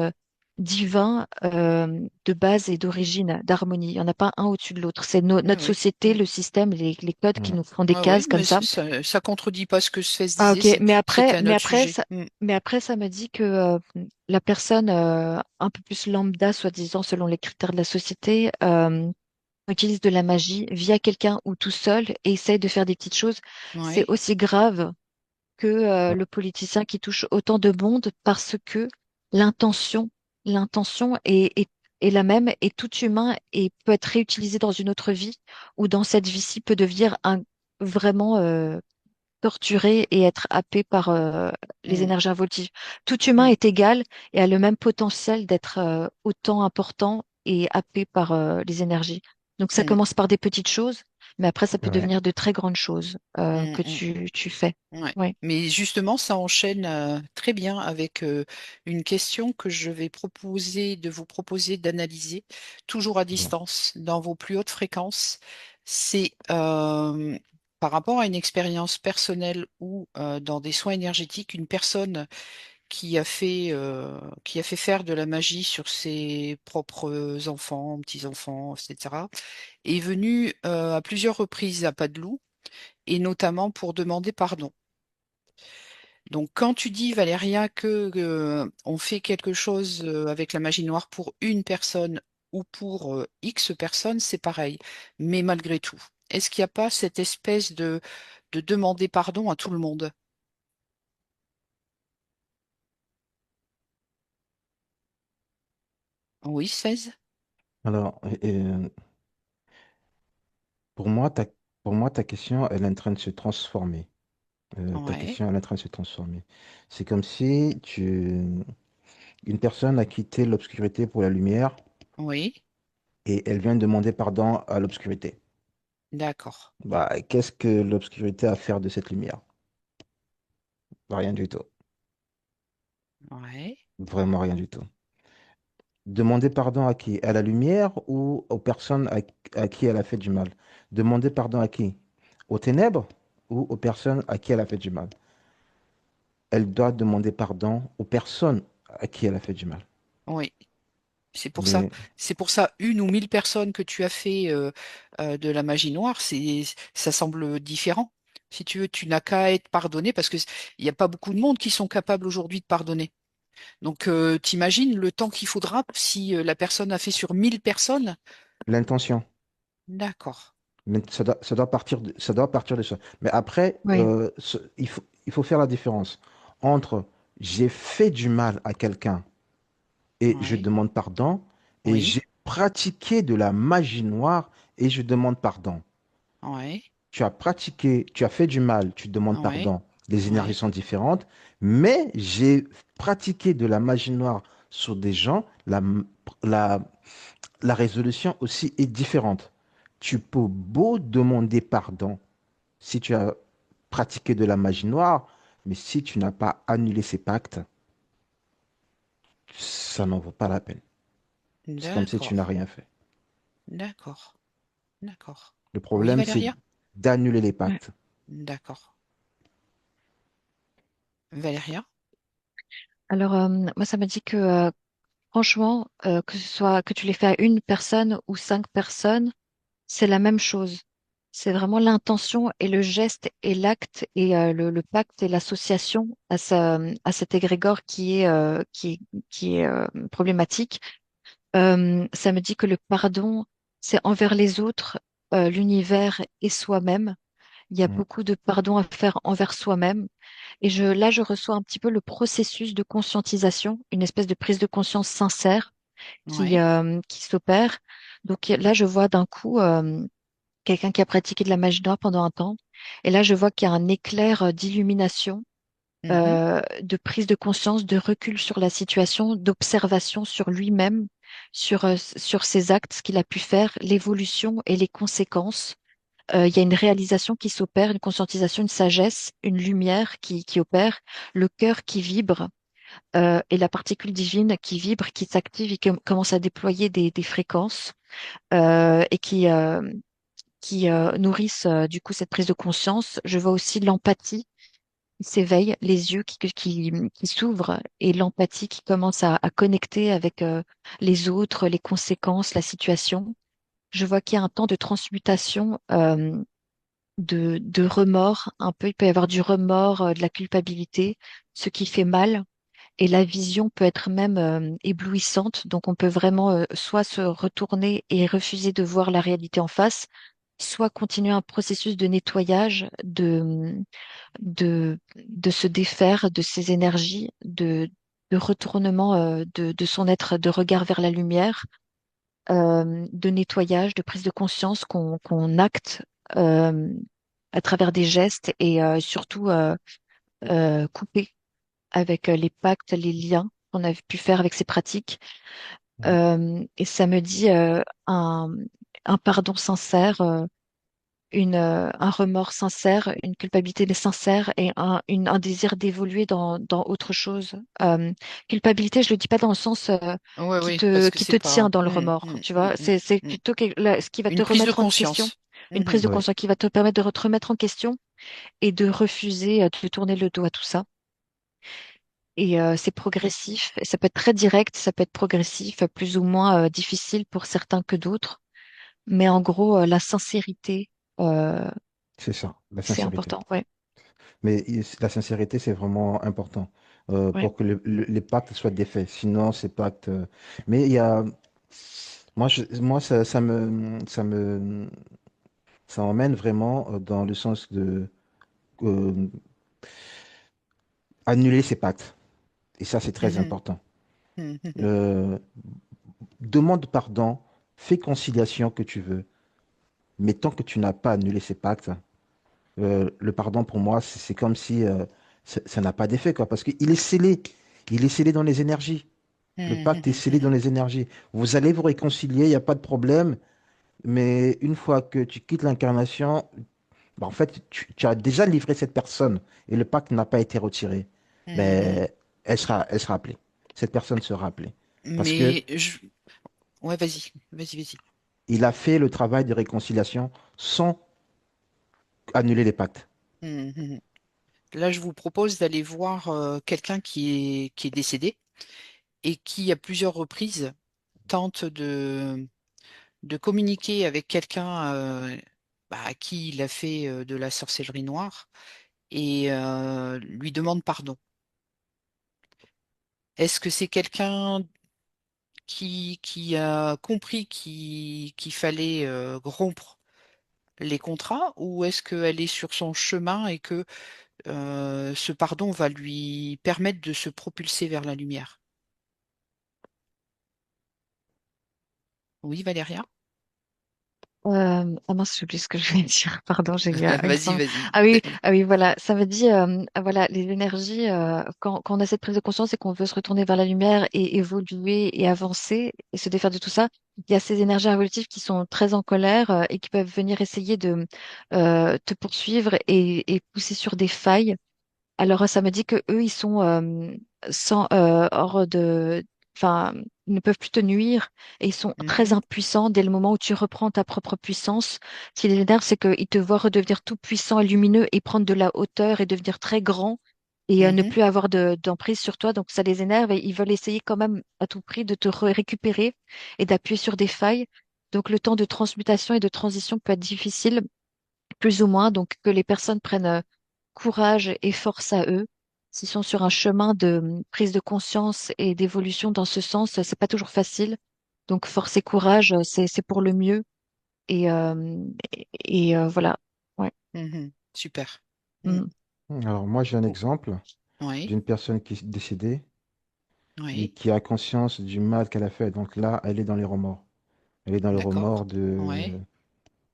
divin de base et d'origine, d'harmonie. Il n'y en a pas un au-dessus de l'autre. C'est Ouais, notre ouais. société, Mm. le système, les codes qui Mm. nous font des Ouais, ouais, cases comme mais ça. ça contredit pas ce que Sfez Ah disait, ok, c'était un autre sujet. Mm. mais après ça me dit que la personne un peu plus lambda, soi-disant selon les critères de la société, utilise de la magie via quelqu'un ou tout seul et essaye de faire des petites choses. C'est Ouais, aussi grave que Ouais. le politicien qui touche autant de monde parce que l'intention, l'intention est la même et tout humain et peut être réutilisé dans une autre vie ou dans cette vie-ci peut devenir vraiment torturé et être happé par les mm, énergies involutives. Tout humain mm, est égal et a le même potentiel d'être autant important et happé par les énergies. Donc ça mm, commence par des petites choses, mais après ça peut Ouais. devenir de très grandes choses mm, que mm. tu fais. Ouais. Oui, Mais justement, ça enchaîne très bien avec une question que je vais proposer de vous proposer d'analyser, toujours à Bon. distance, dans vos plus hautes fréquences. C'est par rapport à une expérience personnelle ou dans des soins énergétiques, une personne qui a fait faire de la magie sur ses propres enfants, petits-enfants, etc., est venue à plusieurs reprises à pas de loup, et notamment pour demander pardon. Donc, quand tu dis, Valéria, que, on fait quelque chose avec la magie noire pour une personne ou pour X personnes, c'est pareil. Mais malgré tout, est-ce qu'il n'y a pas cette espèce de demander pardon à tout le monde? Oui, 16. Alors, pour moi, pour moi, ta question, elle est en train de se transformer. Ta Ouais, question, elle est en train de se transformer. C'est comme si une personne a quitté l'obscurité pour la lumière oui, et elle vient demander pardon à l'obscurité. d'accord. Bah, qu'est-ce que l'obscurité a à faire de cette lumière? Rien du tout. Ouais, Vraiment rien du tout. Demander pardon à qui? À la lumière ou aux personnes à qui elle a fait du mal? Demander pardon à qui? Aux ténèbres ou aux personnes à qui elle a fait du mal? Elle doit demander pardon aux personnes à qui elle a fait du mal. oui. C'est pour ça, Mais c'est pour ça, une ou mille personnes que tu as fait de la magie noire, ça semble différent. Si tu veux, tu n'as qu'à être pardonné parce que il n'y a pas beaucoup de monde qui sont capables aujourd'hui de pardonner. Donc, t'imagines le temps qu'il faudra si la personne a fait sur 1000 personnes? l'intention, D'accord. mais ça doit partir de ça. Mais après, oui, il faut faire la différence entre j'ai fait du mal à quelqu'un et je Ouais. demande pardon et Oui. j'ai pratiqué de la magie noire et je demande pardon. Ouais. Tu as pratiqué, tu as fait du mal, tu demandes Ouais. pardon. Les énergies Ouais. sont différentes, mais j'ai pratiqué de la magie noire sur des gens, la, la résolution aussi est différente. Tu peux beau demander pardon si tu as pratiqué de la magie noire, mais si tu n'as pas annulé ces pactes, ça n'en vaut pas la peine. C'est comme si tu D'accord. n'as rien fait. D'accord. D'accord. Le Oui, problème, c'est Valéria? d'annuler les ouais. pactes. D'accord. Valéria? Alors moi ça m'a dit que franchement que ce soit que tu l'aies fait à une personne ou 5 personnes, c'est la même chose. C'est vraiment l'intention et le geste et l'acte et le pacte et l'association à cet égrégore qui est problématique. Ça me dit que le pardon, c'est envers les autres, l'univers et soi-même. Il y a Mm. beaucoup de pardon à faire envers soi-même. Et là, je reçois un petit peu le processus de conscientisation, une espèce de prise de conscience sincère Ouais. qui s'opère. Donc là, je vois d'un coup quelqu'un qui a pratiqué de la magie noire pendant un temps. Et là, je vois qu'il y a un éclair d'illumination, Mhm. de prise de conscience, de recul sur la situation, d'observation sur lui-même, sur ses actes, ce qu'il a pu faire, l'évolution et les conséquences. Il y a une réalisation qui s'opère, une conscientisation, une sagesse, une lumière qui opère, le cœur qui vibre et la particule divine qui vibre, qui s'active et qui commence à déployer des fréquences et qui nourrissent du coup cette prise de conscience. Je vois aussi l'empathie s'éveille, les yeux qui s'ouvrent et l'empathie qui commence à connecter avec les autres, les conséquences, la situation. Je vois qu'il y a un temps de transmutation de remords, un peu. Il peut y avoir du remords, de la culpabilité, ce qui fait mal. Et la vision peut être même éblouissante. Donc on peut vraiment soit se retourner et refuser de voir la réalité en face, soit continuer un processus de nettoyage, de se défaire de ses énergies, de retournement de son être, de regard vers la lumière, de nettoyage, de prise de conscience qu'on acte euh, à travers des gestes et surtout couper avec les pactes, les liens qu'on a pu faire avec ces pratiques. Et ça me dit un pardon sincère, un remords sincère, une culpabilité sincère et un désir d'évoluer dans autre chose. Culpabilité, je le dis pas dans le sens Ouais, oui, parce que qui c'est te tient pas dans le remords, tu vois. C'est mm. plutôt ce qui va te Une prise de remettre en question, conscience. une prise de Mhm. Oui, conscience qui va te permettre de te remettre en question et de refuser de tourner le dos à tout ça. Et c'est progressif. Et ça peut être très direct, ça peut être progressif, plus ou moins difficile pour certains que d'autres. Mais en gros, la sincérité, euh, c'est ça, la c'est sincérité. important. Ouais, Mais la sincérité, c'est vraiment important ouais. pour que les pactes soient défaits. Sinon, ces pactes. Mais il y a. Moi ça m'emmène vraiment dans le sens de euh, annuler ces pactes. Et ça, c'est très Mhm. important. Mhm. Euh, Demande pardon, fais conciliation que tu veux. Mais tant que tu n'as pas annulé ces pactes, le pardon pour moi, c'est comme si ça n'a pas d'effet, quoi. Parce qu'il est scellé. Il est scellé dans les énergies. Le pacte est Mhm. scellé dans Mhm. les énergies. Vous allez vous réconcilier, il n'y a pas de problème. Mais une fois que tu quittes l'incarnation, bah, en fait, tu as déjà livré cette personne et le pacte n'a pas été retiré. Mhm. Mais elle sera appelée. Cette personne sera appelée. Parce que Mais je... Ouais, vas-y, vas-y, vas-y. il a fait le travail de réconciliation sans annuler les pactes. Mhm. Là, je vous propose d'aller voir quelqu'un qui est décédé et qui, à plusieurs reprises, tente de communiquer avec quelqu'un à qui il a fait de la sorcellerie noire et lui demande pardon. Est-ce que c'est quelqu'un qui a compris qu'il fallait rompre les contrats ou est-ce qu'elle est sur son chemin et que ce pardon va lui permettre de se propulser vers la lumière? Oui, Valéria? Ah mince, j'ai oublié ce que je voulais dire. Pardon, j'ai eu une Vas-y, fin. vas-y. Ah oui, voilà. Ça me dit, voilà, les énergies, quand on a cette prise de conscience et qu'on veut se retourner vers la lumière et évoluer et avancer et se défaire de tout ça, il y a ces énergies involutives qui sont très en colère et qui peuvent venir essayer de te poursuivre et pousser sur des failles. Alors, ça me dit que eux, ils sont hors de, enfin, ils ne peuvent plus te nuire et ils sont très Mhm, impuissants dès le moment où tu reprends ta propre puissance. Ce qui les énerve, c'est qu'ils te voient redevenir tout puissant et lumineux et prendre de la hauteur et devenir très grand et ne mhm, plus avoir d'emprise sur toi. Donc, ça les énerve et ils veulent essayer quand même à tout prix de te récupérer et d'appuyer sur des failles. Donc, le temps de transmutation et de transition peut être difficile, plus ou moins. Donc, que les personnes prennent courage et force à eux. S'ils sont sur un chemin de prise de conscience et d'évolution dans ce sens, c'est pas toujours facile. Donc force et courage, c'est pour le mieux. Voilà. Ouais. mhm. Super. Mm. Mm. Alors moi, j'ai un Oh, exemple oui, d'une personne qui est décédée et oui, qui a conscience du mal qu'elle a fait. Donc là, elle est dans les remords. Elle est dans le remords d'accord. Oui.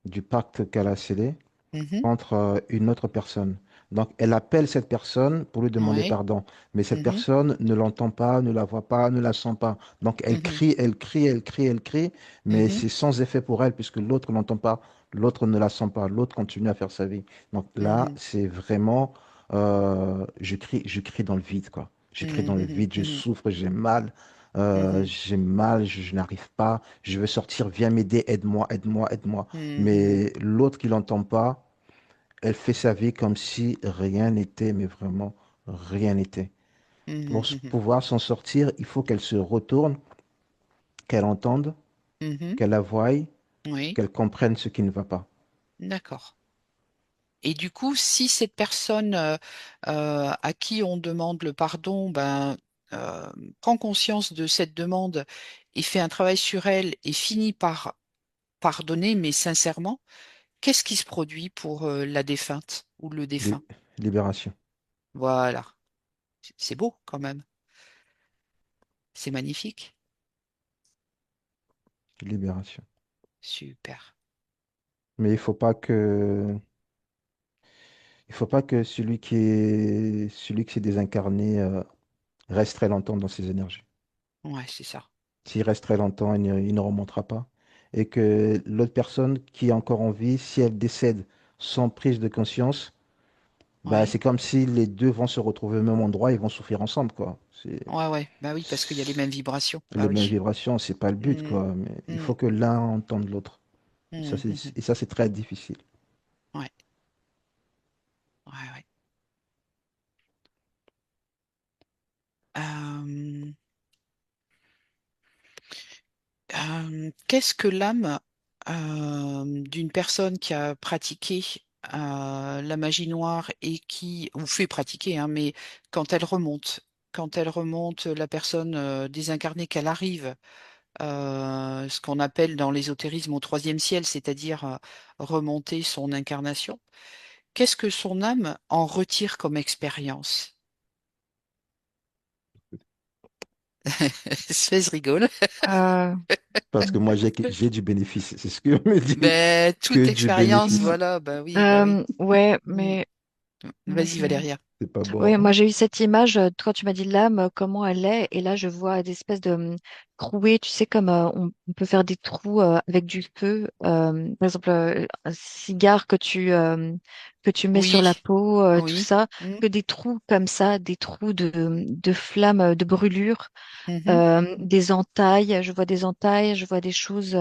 du pacte qu'elle a scellé Mhm, contre une autre personne. Donc, elle appelle cette personne pour lui demander oui. pardon. Mais cette Mhm, personne ne l'entend pas, ne la voit pas, ne la sent pas. Donc, elle mhm, crie, elle crie, elle crie, elle crie, mais mhm, c'est sans effet pour elle puisque l'autre ne l'entend pas, l'autre ne la sent pas, l'autre continue à faire sa vie. Donc là, mhm, c'est vraiment, je crie dans le vide, quoi. Je crie dans le mhm, vide, je mhm, souffre, mhm, j'ai mal, je n'arrive pas, je veux sortir, viens m'aider, aide-moi, aide-moi, aide-moi. mhm, Mais l'autre qui l'entend pas, elle fait sa vie comme si rien n'était, mais vraiment rien n'était. Pour Mhm, mhm, pouvoir s'en sortir, il faut qu'elle se retourne, qu'elle entende, mhm. qu'elle la voie, Oui, qu'elle comprenne ce qui ne va pas. d'accord. Et du coup, si cette personne à qui on demande le pardon, ben, euh, prend conscience de cette demande et fait un travail sur elle et finit par pardonner, mais sincèrement, qu'est-ce qui se produit pour la défunte ou le défunt? Lé- Libération, Voilà, c'est beau quand même, c'est magnifique, libération. super. Mais il faut pas que celui qui s'est désincarné reste très longtemps dans ses énergies. Ouais, c'est ça. S'il reste très longtemps, il ne remontera pas. Et que l'autre personne qui est encore en vie, si elle décède sans prise de conscience, bah, Ouais, c'est comme si les deux vont se retrouver au même endroit et vont souffrir ensemble, quoi. ouais, ouais. Bah oui, parce qu'il y a les mêmes C'est vibrations. Bah les mêmes oui. vibrations, c'est pas le but, Mm, quoi. Mais il mm, faut que l'un entende l'autre. mm, mhm. Et ça, c'est très difficile. Ouais, ouais, ouais. Euh, qu'est-ce que l'âme d'une personne qui a pratiqué la magie noire et qui, ou fait pratiquer, hein, mais quand elle remonte, la personne désincarnée, qu'elle arrive, ce qu'on appelle dans l'ésotérisme au troisième ciel, c'est-à-dire remonter son incarnation, qu'est-ce que son âme en retire comme expérience? Suez rigole. Parce que moi, j'ai du bénéfice. C'est ce que je me dis, Ben, que toute du expérience, bénéfice. voilà, bah oui, bah oui. Ouais, Mm. mais Vas-y, Valéria. C'est pas bon. oui, moi j'ai eu cette image quand tu m'as dit l'âme, comment elle est, et là je vois des espèces de trouées, tu sais, comme on peut faire des trous avec du feu. Par exemple, un cigare que tu mets sur la Oui, peau, tout oui. ça, Mm, que des trous comme ça, des trous de flammes, de brûlure. mhm, Des entailles, je vois des entailles, je vois des choses,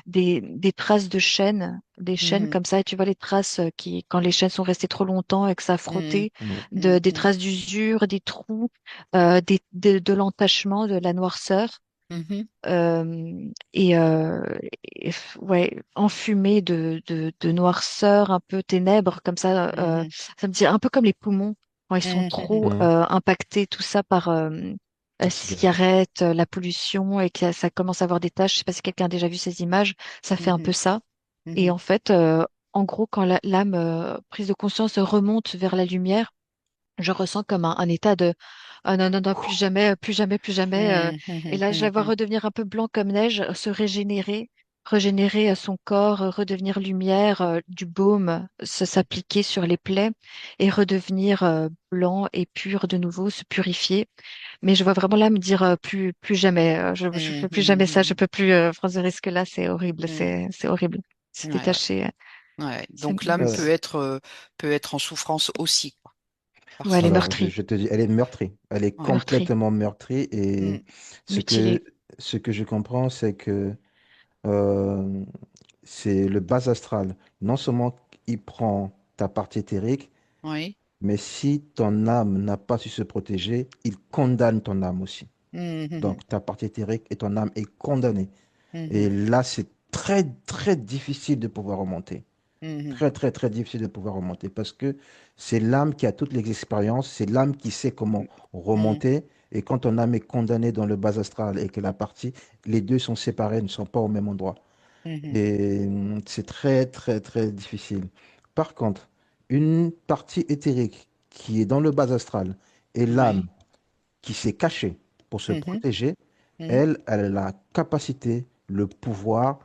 des traces de chaînes, des chaînes mhm, comme ça, et tu vois les traces qui, quand les chaînes sont restées trop longtemps et que ça a mm, frotté, Mm. des mhm, traces d'usure, des trous, de l'entachement, de la noirceur, mhm, et, ouais, enfumé de noirceur, un peu ténèbres comme ça. mhm, Ça me dit un peu comme les poumons quand ils sont mhm, mhm, trop Mm. impactés, tout ça par la La cigarette. cigarette, la pollution, et que ça commence à avoir des taches. Je sais pas si quelqu'un a déjà vu ces images, ça fait un mhm, peu ça. Et mhm, en fait, en gros, quand l'âme prise de conscience remonte vers la lumière, je ressens comme un état de ah non, non, non, plus jamais, plus jamais, plus jamais. mhm, Et mhm, là, je la vois mhm, redevenir un peu blanc comme neige, se régénérer, régénérer son corps, redevenir lumière, du baume, s'appliquer sur les plaies et redevenir blanc et pur de nouveau, se purifier. Mais je vois vraiment là me dire plus jamais, je mhm, fais plus jamais ça, je mhm, peux plus prendre ce risque-là, c'est horrible, mhm. c'est horrible. Se Ouais, ouais, détacher, ouais. c'est Donc l'âme Euh, peut être en souffrance aussi, quoi, ouais, elle est parfois. alors, meurtrie, je te dis, elle est meurtrie. Elle est Ouais. meurtrie, complètement meurtrie. Et Mm, ce mutilée. que, ce que je comprends, c'est que euh, c'est le bas astral. Non seulement il prend ta partie éthérique, oui. mais si ton âme n'a pas su se protéger, il condamne ton âme aussi. Mhm, mhm, Donc, ta partie éthérique et ton âme est condamnée. Et mhm, là, c'est très, très difficile de pouvoir remonter. mhm, Très, très, très difficile de pouvoir remonter parce que c'est l'âme qui a toutes les expériences, c'est l'âme qui sait comment mhm, remonter. Et quand ton âme est condamnée dans le bas astral et que la partie, les deux sont séparés, ne sont pas au même endroit. mhm. Et c'est très, très, très difficile. Par contre, une partie éthérique qui est dans le bas astral et l'âme Ouais. qui s'est cachée pour se Mhm, protéger, mhm, elle a la capacité, le pouvoir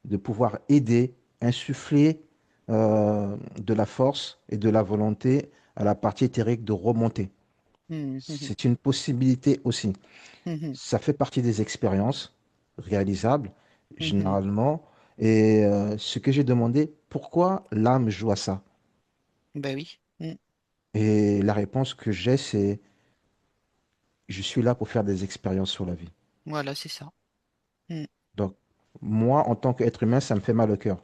de pouvoir aider, insuffler de la force et de la volonté à la partie éthérique de remonter. mhm, mhm, C'est une possibilité aussi. mhm, Ça fait partie des expériences réalisables, mhm. généralement. Et ce que j'ai demandé, pourquoi l'âme joue à ça? Ben oui. Mm. Et la réponse que j'ai, c'est, je suis là pour faire des expériences sur la vie. Voilà, c'est ça. Mm. Donc, moi, en tant qu'être humain, ça me fait mal au cœur.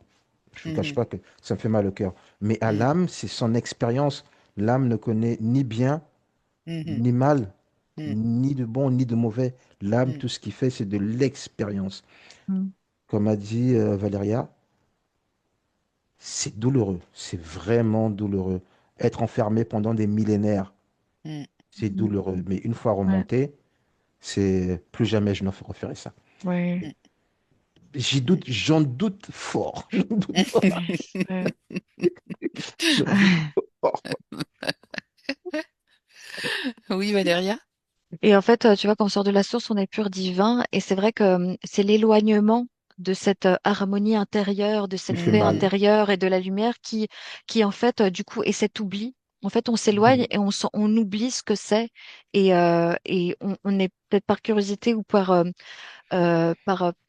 Je ne vous cache mhm, pas que ça me fait mal au cœur. Mais à mhm, l'âme, c'est son expérience. L'âme ne connaît ni bien, mhm, ni mal, mhm, ni de bon, ni de mauvais. L'âme, mhm, tout ce qu'il fait, c'est de l'expérience. Mm. Comme a dit Valéria, c'est douloureux. C'est vraiment douloureux. Être enfermé pendant des millénaires, mhm. c'est Mm. douloureux. Mais une fois Ouais, remonté, c'est plus jamais je ne referai ça. ouais, J'en doute fort. J'en doute fort. ouais, ouais. J'en doute fort. Oui, Valéria? Et en fait, tu vois, quand on sort de la source, on est pur divin. Et c'est vrai que c'est l'éloignement de cette harmonie intérieure, de Qui cette fait paix mal. Mhm, intérieure et de la lumière qui en fait, du coup, et cet oubli. En fait, on s'éloigne Mhm. et on oublie ce que c'est. Et on est peut-être par curiosité ou par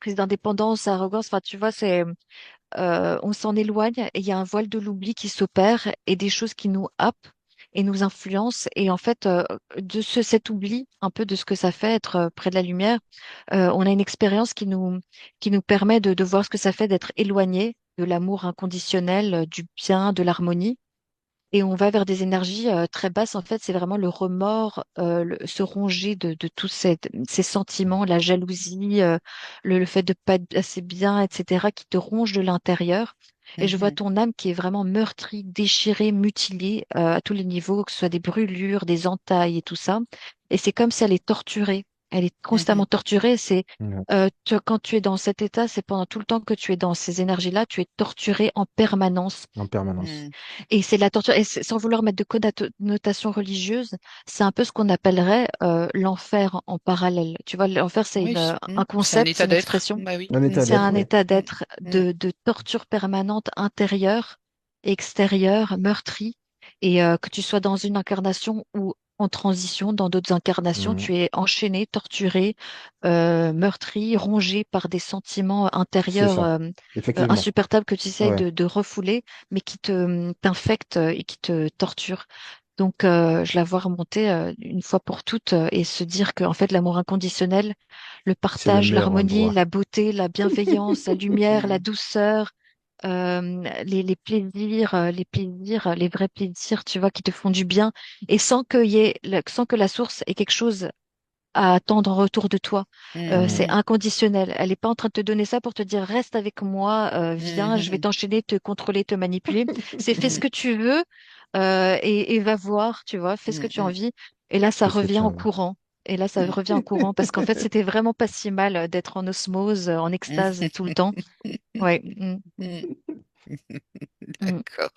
prise d'indépendance, arrogance. Enfin, tu vois, on s'en éloigne et il y a un voile de l'oubli qui s'opère et des choses qui nous happent et nous influencent. Et en fait, cet oubli, un peu de ce que ça fait être près de la lumière, on a une expérience qui nous permet de voir ce que ça fait d'être éloigné de l'amour inconditionnel, du bien, de l'harmonie. Et on va vers des énergies très basses. En fait, c'est vraiment le remords, se ronger de tous ces sentiments, la jalousie, le fait de pas être assez bien, etc., qui te ronge de l'intérieur. Et je vois mhm, ton âme qui est vraiment meurtrie, déchirée, mutilée à tous les niveaux, que ce soit des brûlures, des entailles et tout ça. Et c'est comme si elle est torturée. Elle est constamment mhm, torturée. Ouais. Quand tu es dans cet état, c'est pendant tout le temps que tu es dans ces énergies-là, tu es torturé en permanence. En permanence. mhm. Et c'est la torture, et sans vouloir mettre de connotation religieuse, c'est un peu ce qu'on appellerait l'enfer en parallèle. Tu vois, l'enfer, Oui, un c'est un concept, c'est état une d'être. expression, Bah oui. Un état c'est d'être, un oui. état Mhm, d'être mhm, de torture permanente intérieure, extérieure, meurtrie, et que tu sois dans une incarnation ou en transition, dans d'autres incarnations, Mhm. tu es enchaîné, torturé, meurtri, rongé par des sentiments C'est intérieurs ça. Effectivement. insupportables que tu essayes Ouais. de refouler, mais qui t'infectent et qui te torturent. Donc, je la vois remonter une fois pour toutes et se dire que, en fait, l'amour inconditionnel, le C'est le partage, meilleur l'harmonie, endroit. la beauté, la bienveillance, la lumière, la mhm, douceur, les plaisirs, les vrais plaisirs, tu vois, qui te font du bien, et sans que la source ait quelque chose à attendre en retour de toi. C'est Mhm. inconditionnel. Elle n'est pas en train de te donner ça pour te dire reste avec moi, viens, je vais mhm, t'enchaîner, te contrôler, te manipuler. C'est fais ce mhm, que tu veux et va voir, tu vois, fais ce que mhm, tu as mhm. envie. Et là, ça Qu'est-ce que revient tu en en veux? courant. Et là, ça revient en courant parce qu'en fait, c'était vraiment pas si mal d'être en osmose, en extase tout le temps. Ouais, Mhm. mm, D'accord.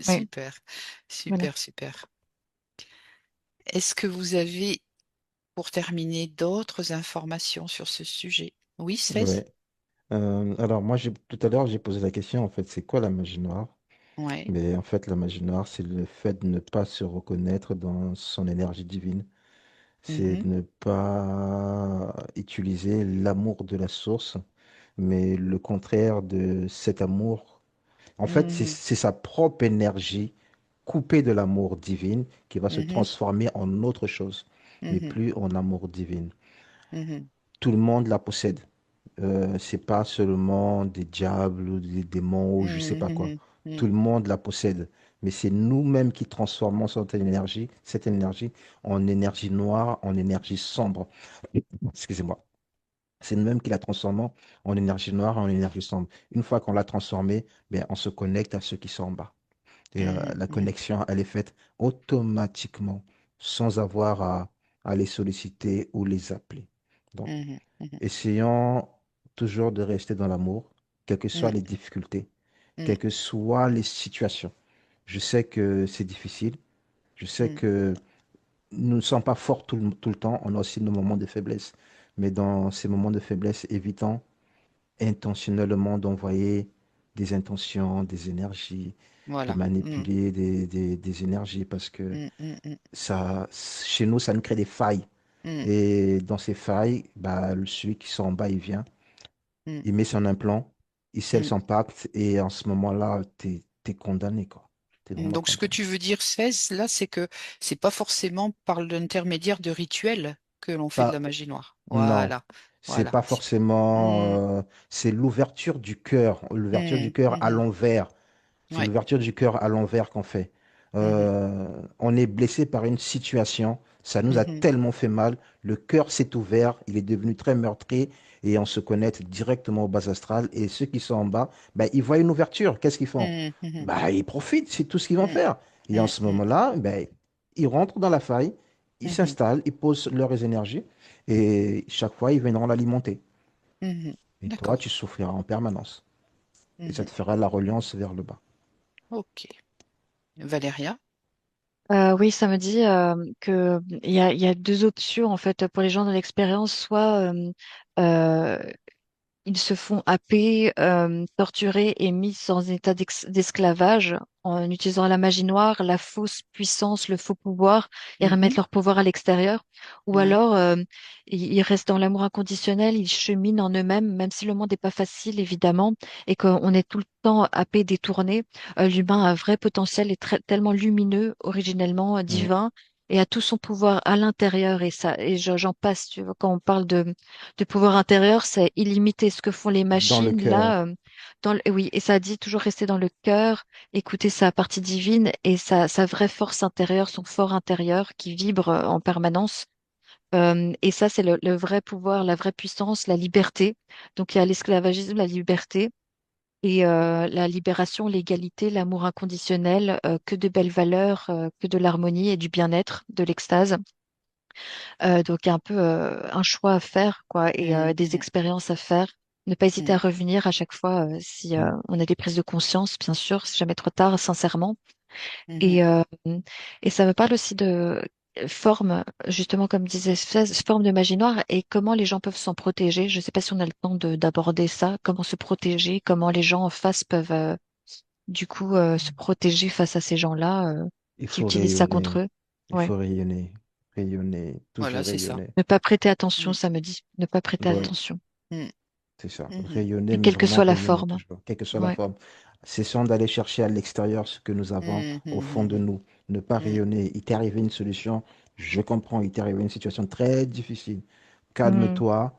ouais, Super, voilà. super, super. Est-ce que vous avez, pour terminer, d'autres informations sur ce sujet? Oui, 16. Ouais. Alors, moi, tout à l'heure, j'ai posé la question, en fait, c'est quoi la magie noire? Ouais. Mais en fait, la magie noire, c'est le fait de ne pas se reconnaître dans son énergie divine. C'est Mhm, de ne pas utiliser l'amour de la source, mais le contraire de cet amour. En fait, mhm, c'est sa propre énergie coupée de l'amour divine qui va se mhm, transformer en autre chose, mais mhm, plus en amour divine. mhm, Tout le monde la possède. C'est pas seulement des diables ou des démons ou je sais pas quoi. mhm, Tout mhm, le monde la possède. Mais c'est nous-mêmes qui transformons cette énergie en énergie noire, en énergie sombre. Excusez-moi. C'est nous-mêmes qui la transformons en énergie noire, en énergie sombre. Une fois qu'on l'a transformée, ben, on se connecte à ceux qui sont en bas. Et mhm, la mhm, connexion, elle est faite automatiquement, sans avoir à les solliciter ou les appeler. Donc, mhm, mhm, essayons toujours de rester dans l'amour, quelles que soient mhm, les difficultés, mhm, quelles que soient les situations. Je sais que c'est difficile, je sais mhm, que nous ne sommes pas forts tout le temps, on a aussi nos moments de faiblesse. Mais dans ces moments de faiblesse, évitons intentionnellement d'envoyer des intentions, des énergies, de voilà. Mhm, manipuler des énergies parce que mhm, mhm, ça, chez nous, ça nous crée des failles. mhm, Et dans ces failles, bah, celui qui sont en bas, il vient. mhm, Il met son implant, il scelle mhm, son pacte, et en ce moment-là, t'es condamné, quoi. T'es mhm. vraiment Donc, ce que condamné. tu veux dire, 16 là, c'est que c'est pas forcément par l'intermédiaire de rituels que l'on fait de la Pas, magie noire. non, Voilà. C'est Voilà. pas forcément, Mm, c'est l'ouverture du cœur à mhm. l'envers. C'est Ouais. l'ouverture du cœur à l'envers qu'on fait. Mhm, On est blessé par une situation, ça nous a mhm, tellement fait mal, le cœur s'est ouvert, il est devenu très meurtri et on se connecte directement au bas astral. Et ceux qui sont en bas, ben, ils voient une ouverture. Qu'est-ce qu'ils font? mhm, mhm, Ben, ils profitent, c'est tout ce qu'ils vont mhm, faire. Et en ce mhm, moment-là, ben, ils rentrent dans la faille, ils mhm, s'installent, ils posent leurs énergies et chaque fois, ils viendront l'alimenter. mhm. Et toi, D'accord. tu souffriras en permanence. Et ça Mhm. te fera la reliance vers le bas. Ok. Valéria? Oui, ça me dit que il y a deux options en fait pour les gens de l'expérience. Soit euh, ils se font happer, torturer et mis en état d'esclavage en utilisant la magie noire, la fausse puissance, le faux pouvoir et Mhm. remettre leur pouvoir à l'extérieur. Ou Ouais. alors, ils restent dans l'amour inconditionnel, ils cheminent en eux-mêmes, même si le monde n'est pas facile, évidemment, et qu'on est tout le temps happé, détourné. L'humain a un vrai potentiel et tellement lumineux, originellement Mm. divin. Et a tout son pouvoir à l'intérieur et ça et j'en passe tu vois, quand on parle de pouvoir intérieur, c'est illimité. Ce que font les Dans le machines, là, cœur. oui, et ça dit toujours rester dans le cœur, écouter sa partie divine et sa vraie force intérieure, son fort intérieur qui vibre en permanence. Et ça, c'est le vrai pouvoir, la vraie puissance, la liberté. Donc, il y a l'esclavagisme, la liberté et la libération, l'égalité, l'amour inconditionnel, que de belles valeurs, que de l'harmonie et du bien-être, de l'extase. Donc, il y a un peu un choix à faire, quoi, et des Mhm, expériences à faire. Ne pas hésiter à mhm, revenir à chaque fois si Mm. on a des prises de conscience, bien sûr, c'est jamais trop tard, sincèrement. mhm, Et, euh, et ça me parle aussi de forme, justement, comme disait Fez, forme de magie noire et comment les gens peuvent s'en protéger. Je ne sais pas si on a le temps d'aborder ça, comment se protéger, comment les gens en face peuvent, du coup, se protéger face à ces gens-là Il qui faut utilisent ça contre rayonner. eux. Il Ouais. faut rayonner. Rayonner. Voilà, Toujours c'est ça. rayonner. Ne pas prêter attention, Mm, ça me dit. Ne pas prêter Ouais, attention. mm, c'est ça. mhm, Rayonner, Et mais quelle que vraiment soit la rayonner forme. toujours, quelle que soit la Ouais. forme. Cessons d'aller chercher à l'extérieur ce que nous avons mhm, au fond de mhm, nous. Ne pas mhm, rayonner. Il t'est arrivé une solution. Je comprends. Il t'est arrivé une situation très difficile. Mm. Calme-toi.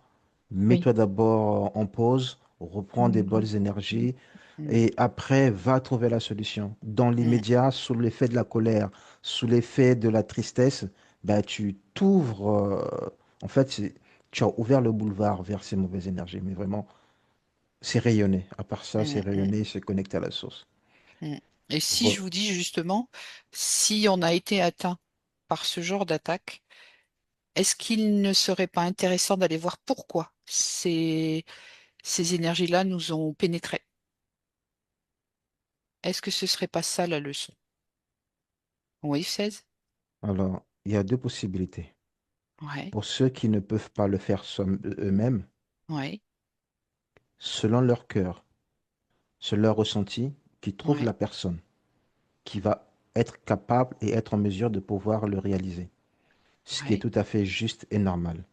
Oui. Mets-toi d'abord en pause. Reprends des Mm. bonnes énergies. mm, Et après, va trouver la solution. Dans mm, l'immédiat, sous l'effet de la colère, sous l'effet de la tristesse, bah, tu t'ouvres. En fait, tu as ouvert le boulevard vers ces mauvaises énergies. Mais vraiment, c'est rayonner. À part ça, c'est mm, mm, rayonner, se connecter à la source. mm. Et si Re- je vous dis justement, si on a été atteint par ce genre d'attaque, est-ce qu'il ne serait pas intéressant d'aller voir pourquoi ces énergies-là nous ont pénétrés? Est-ce que ce serait pas ça la leçon? Oui, 16? Alors, il y a deux possibilités. Ouais, Pour ceux qui ne peuvent pas le faire eux-mêmes, ouais, selon leur cœur, selon leur ressenti, qui trouvent ouais, la personne qui va être capable et être en mesure de pouvoir le réaliser. Ce qui est ouais. tout à fait juste et normal.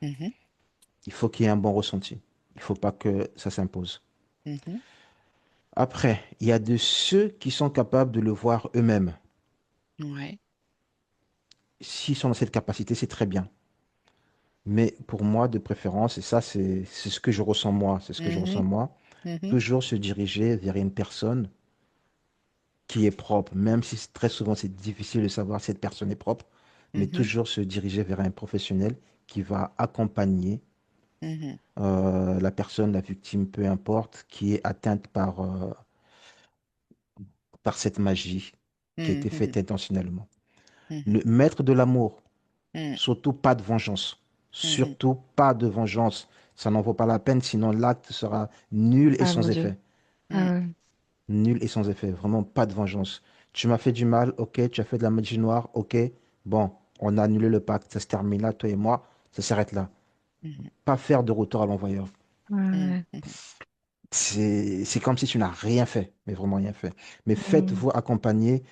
Mhm, Il faut qu'il y ait un bon ressenti. Il ne faut pas que ça s'impose. mhm, Après, il y a de ceux qui sont capables de le voir eux-mêmes. ouais. S'ils sont dans cette capacité, c'est très bien. Mais pour moi, de préférence, et ça, c'est ce que je ressens moi, c'est ce que je ressens Mhm, moi, mhm, toujours se diriger vers une personne qui est propre, même si très souvent c'est difficile de savoir si cette personne est propre, mais mhm, toujours se diriger vers un professionnel qui va accompagner mhm, la personne, la victime, peu importe, qui est atteinte par cette magie qui a été mhm, faite intentionnellement. mhm, Mettre de l'amour, mhm, surtout pas de vengeance. mhm, Surtout pas de vengeance. Ça n'en vaut pas la peine, sinon l'acte sera nul et Ah sans mon Dieu. effet. Ah mhm, ouais. Nul et sans effet. Vraiment pas de vengeance. Tu m'as fait du mal, ok. Tu as fait de la magie noire, ok. Bon, on a annulé le pacte. Ça se termine là, toi et moi. Ça s'arrête là. mhm, Pas faire de retour à l'envoyeur. mhm, Ouais. mhm, C'est comme si tu n'as rien fait, mais vraiment rien fait. Mais Mm. faites-vous accompagner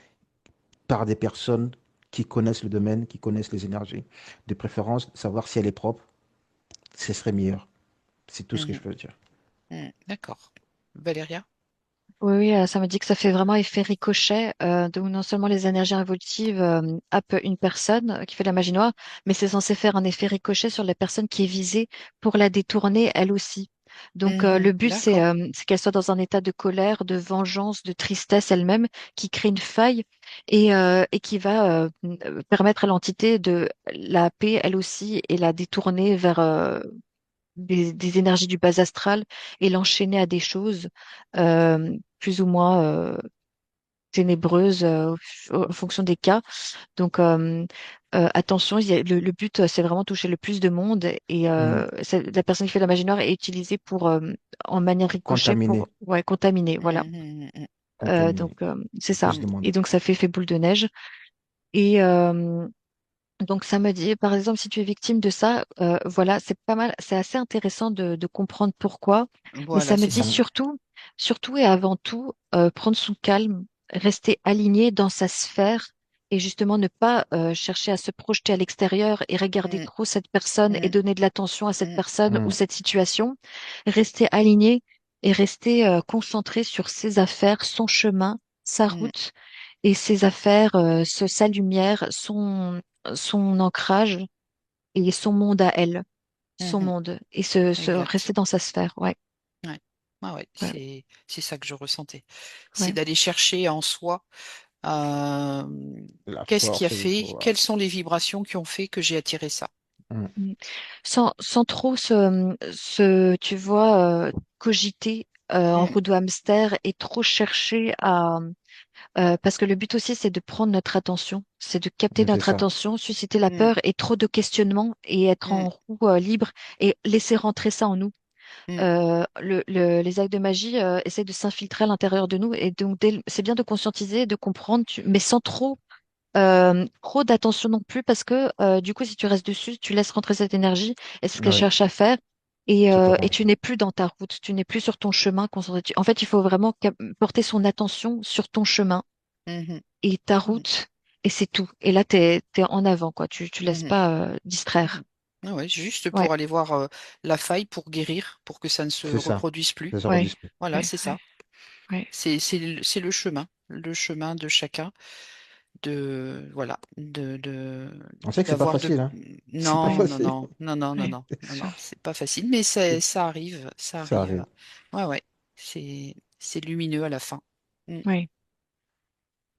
par des personnes qui connaissent le domaine, qui connaissent les énergies. De préférence, savoir si elle est propre, ce serait meilleur. C'est tout ce que je mhm, peux dire. mhm. D'accord. Valéria? Oui, oui, ça me dit que ça fait vraiment effet ricochet. Donc non seulement les énergies involutives happent une personne qui fait de la magie noire, mais c'est censé faire un effet ricochet sur la personne qui est visée pour la détourner elle aussi. Donc Mhm. le but D'accord. c'est qu'elle soit dans un état de colère, de vengeance, de tristesse elle-même, qui crée une faille et qui va permettre à l'entité de la paix elle aussi et la détourner vers des énergies du bas astral et l'enchaîner à des choses plus ou moins ténébreuses en fonction des cas. Donc attention, le but c'est vraiment toucher le plus de monde et Hmm. la personne qui fait la magie noire est utilisée pour en manière ricochet pour Contaminer, ouais, contaminer. Voilà. Mhm. Mhm. contaminer Donc c'est le ça. plus Mhm. de Et monde. donc ça fait effet boule de neige. Et donc ça me dit, par exemple, si tu es victime de ça, voilà, c'est pas mal, c'est assez intéressant de comprendre pourquoi. Mais ça Voilà, me c'est dit ça. Mhm. surtout et avant tout, prendre son calme, rester aligné dans sa sphère et justement ne pas chercher à se projeter à l'extérieur et regarder Mhm. trop cette personne et Mhm. donner de l'attention à cette Mhm. personne ou Hmm. cette situation. Rester aligné et rester concentré sur ses affaires, son chemin, sa Mhm. route et ses affaires, sa lumière, son ancrage et son monde à elle, son Mhm. monde, et Exact. rester dans sa sphère. Ouais, Ouais. Ah ouais, ouais, c'est ça que je ressentais. C'est ouais. d'aller chercher en soi euh, La qu'est-ce qui a force et le fait, pouvoir. quelles sont les vibrations qui ont fait que j'ai attiré ça. Hmm. Mm. Sans trop tu vois, cogiter en Mhm. roue de hamster et trop chercher parce que le but aussi, c'est de prendre notre attention, c'est de capter C'est notre ça. attention, susciter la Mhm. peur et trop de questionnements et être Mhm. en roue libre et laisser rentrer ça en nous. Mhm. Les actes de magie essayent de s'infiltrer à l'intérieur de nous et donc c'est bien de conscientiser, de comprendre, mais sans trop d'attention non plus parce que du coup si tu restes dessus, tu laisses rentrer cette énergie et c'est ce qu'elle Oui, cherche à faire tout à et fait. tu n'es plus dans ta route, tu n'es plus sur ton chemin concentré. En fait, il faut vraiment porter son attention sur ton chemin Mhm. et ta Mhm. route et c'est tout. Et là, t'es en avant quoi, tu laisses Mhm. pas Mhm. distraire. Ah ouais, juste Ouais, pour aller voir la faille pour guérir, pour que ça ne se C'est ça. reproduise plus. C'est ça ouais, redispute. Voilà, ouais, c'est ça. ouais, ouais. C'est le chemin de chacun, de voilà, On sait que c'est pas d'avoir de facile, hein. C'est pas non, Ouais, non, facile. non, non, non, non, ouais, non, bien non, non, sûr. c'est pas facile, mais ça arrive, ça Ça arrive. arrive. Ouais, ouais, c'est lumineux à la fin. Mm. Ouais,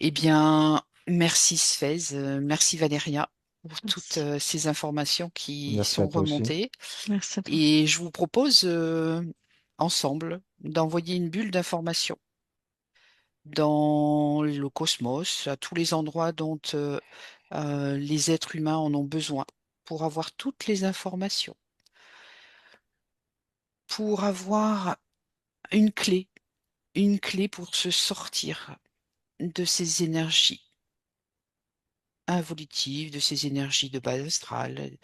Eh bien, merci Sfez, merci Valéria pour toutes merci. ces informations qui Merci à sont toi aussi. remontées. Merci à toi. Et je vous propose ensemble d'envoyer une bulle d'information dans le cosmos, à tous les endroits dont les êtres humains en ont besoin, pour avoir toutes les informations, pour avoir une clé pour se sortir de ces énergies involutives, de ces énergies de base astrale,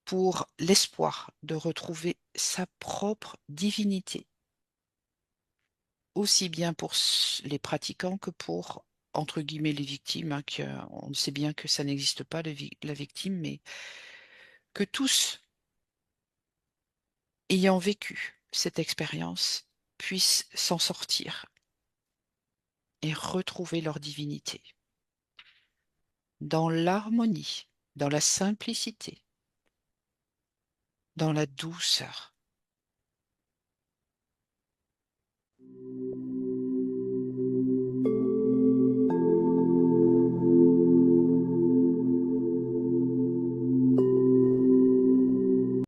pour l'espoir de retrouver sa propre divinité, aussi bien pour les pratiquants que pour, entre guillemets, les victimes, hein, on sait bien que ça n'existe pas, la victime, mais que tous, ayant vécu cette expérience, puissent s'en sortir et retrouver leur divinité dans l'harmonie, dans la simplicité, dans la douceur.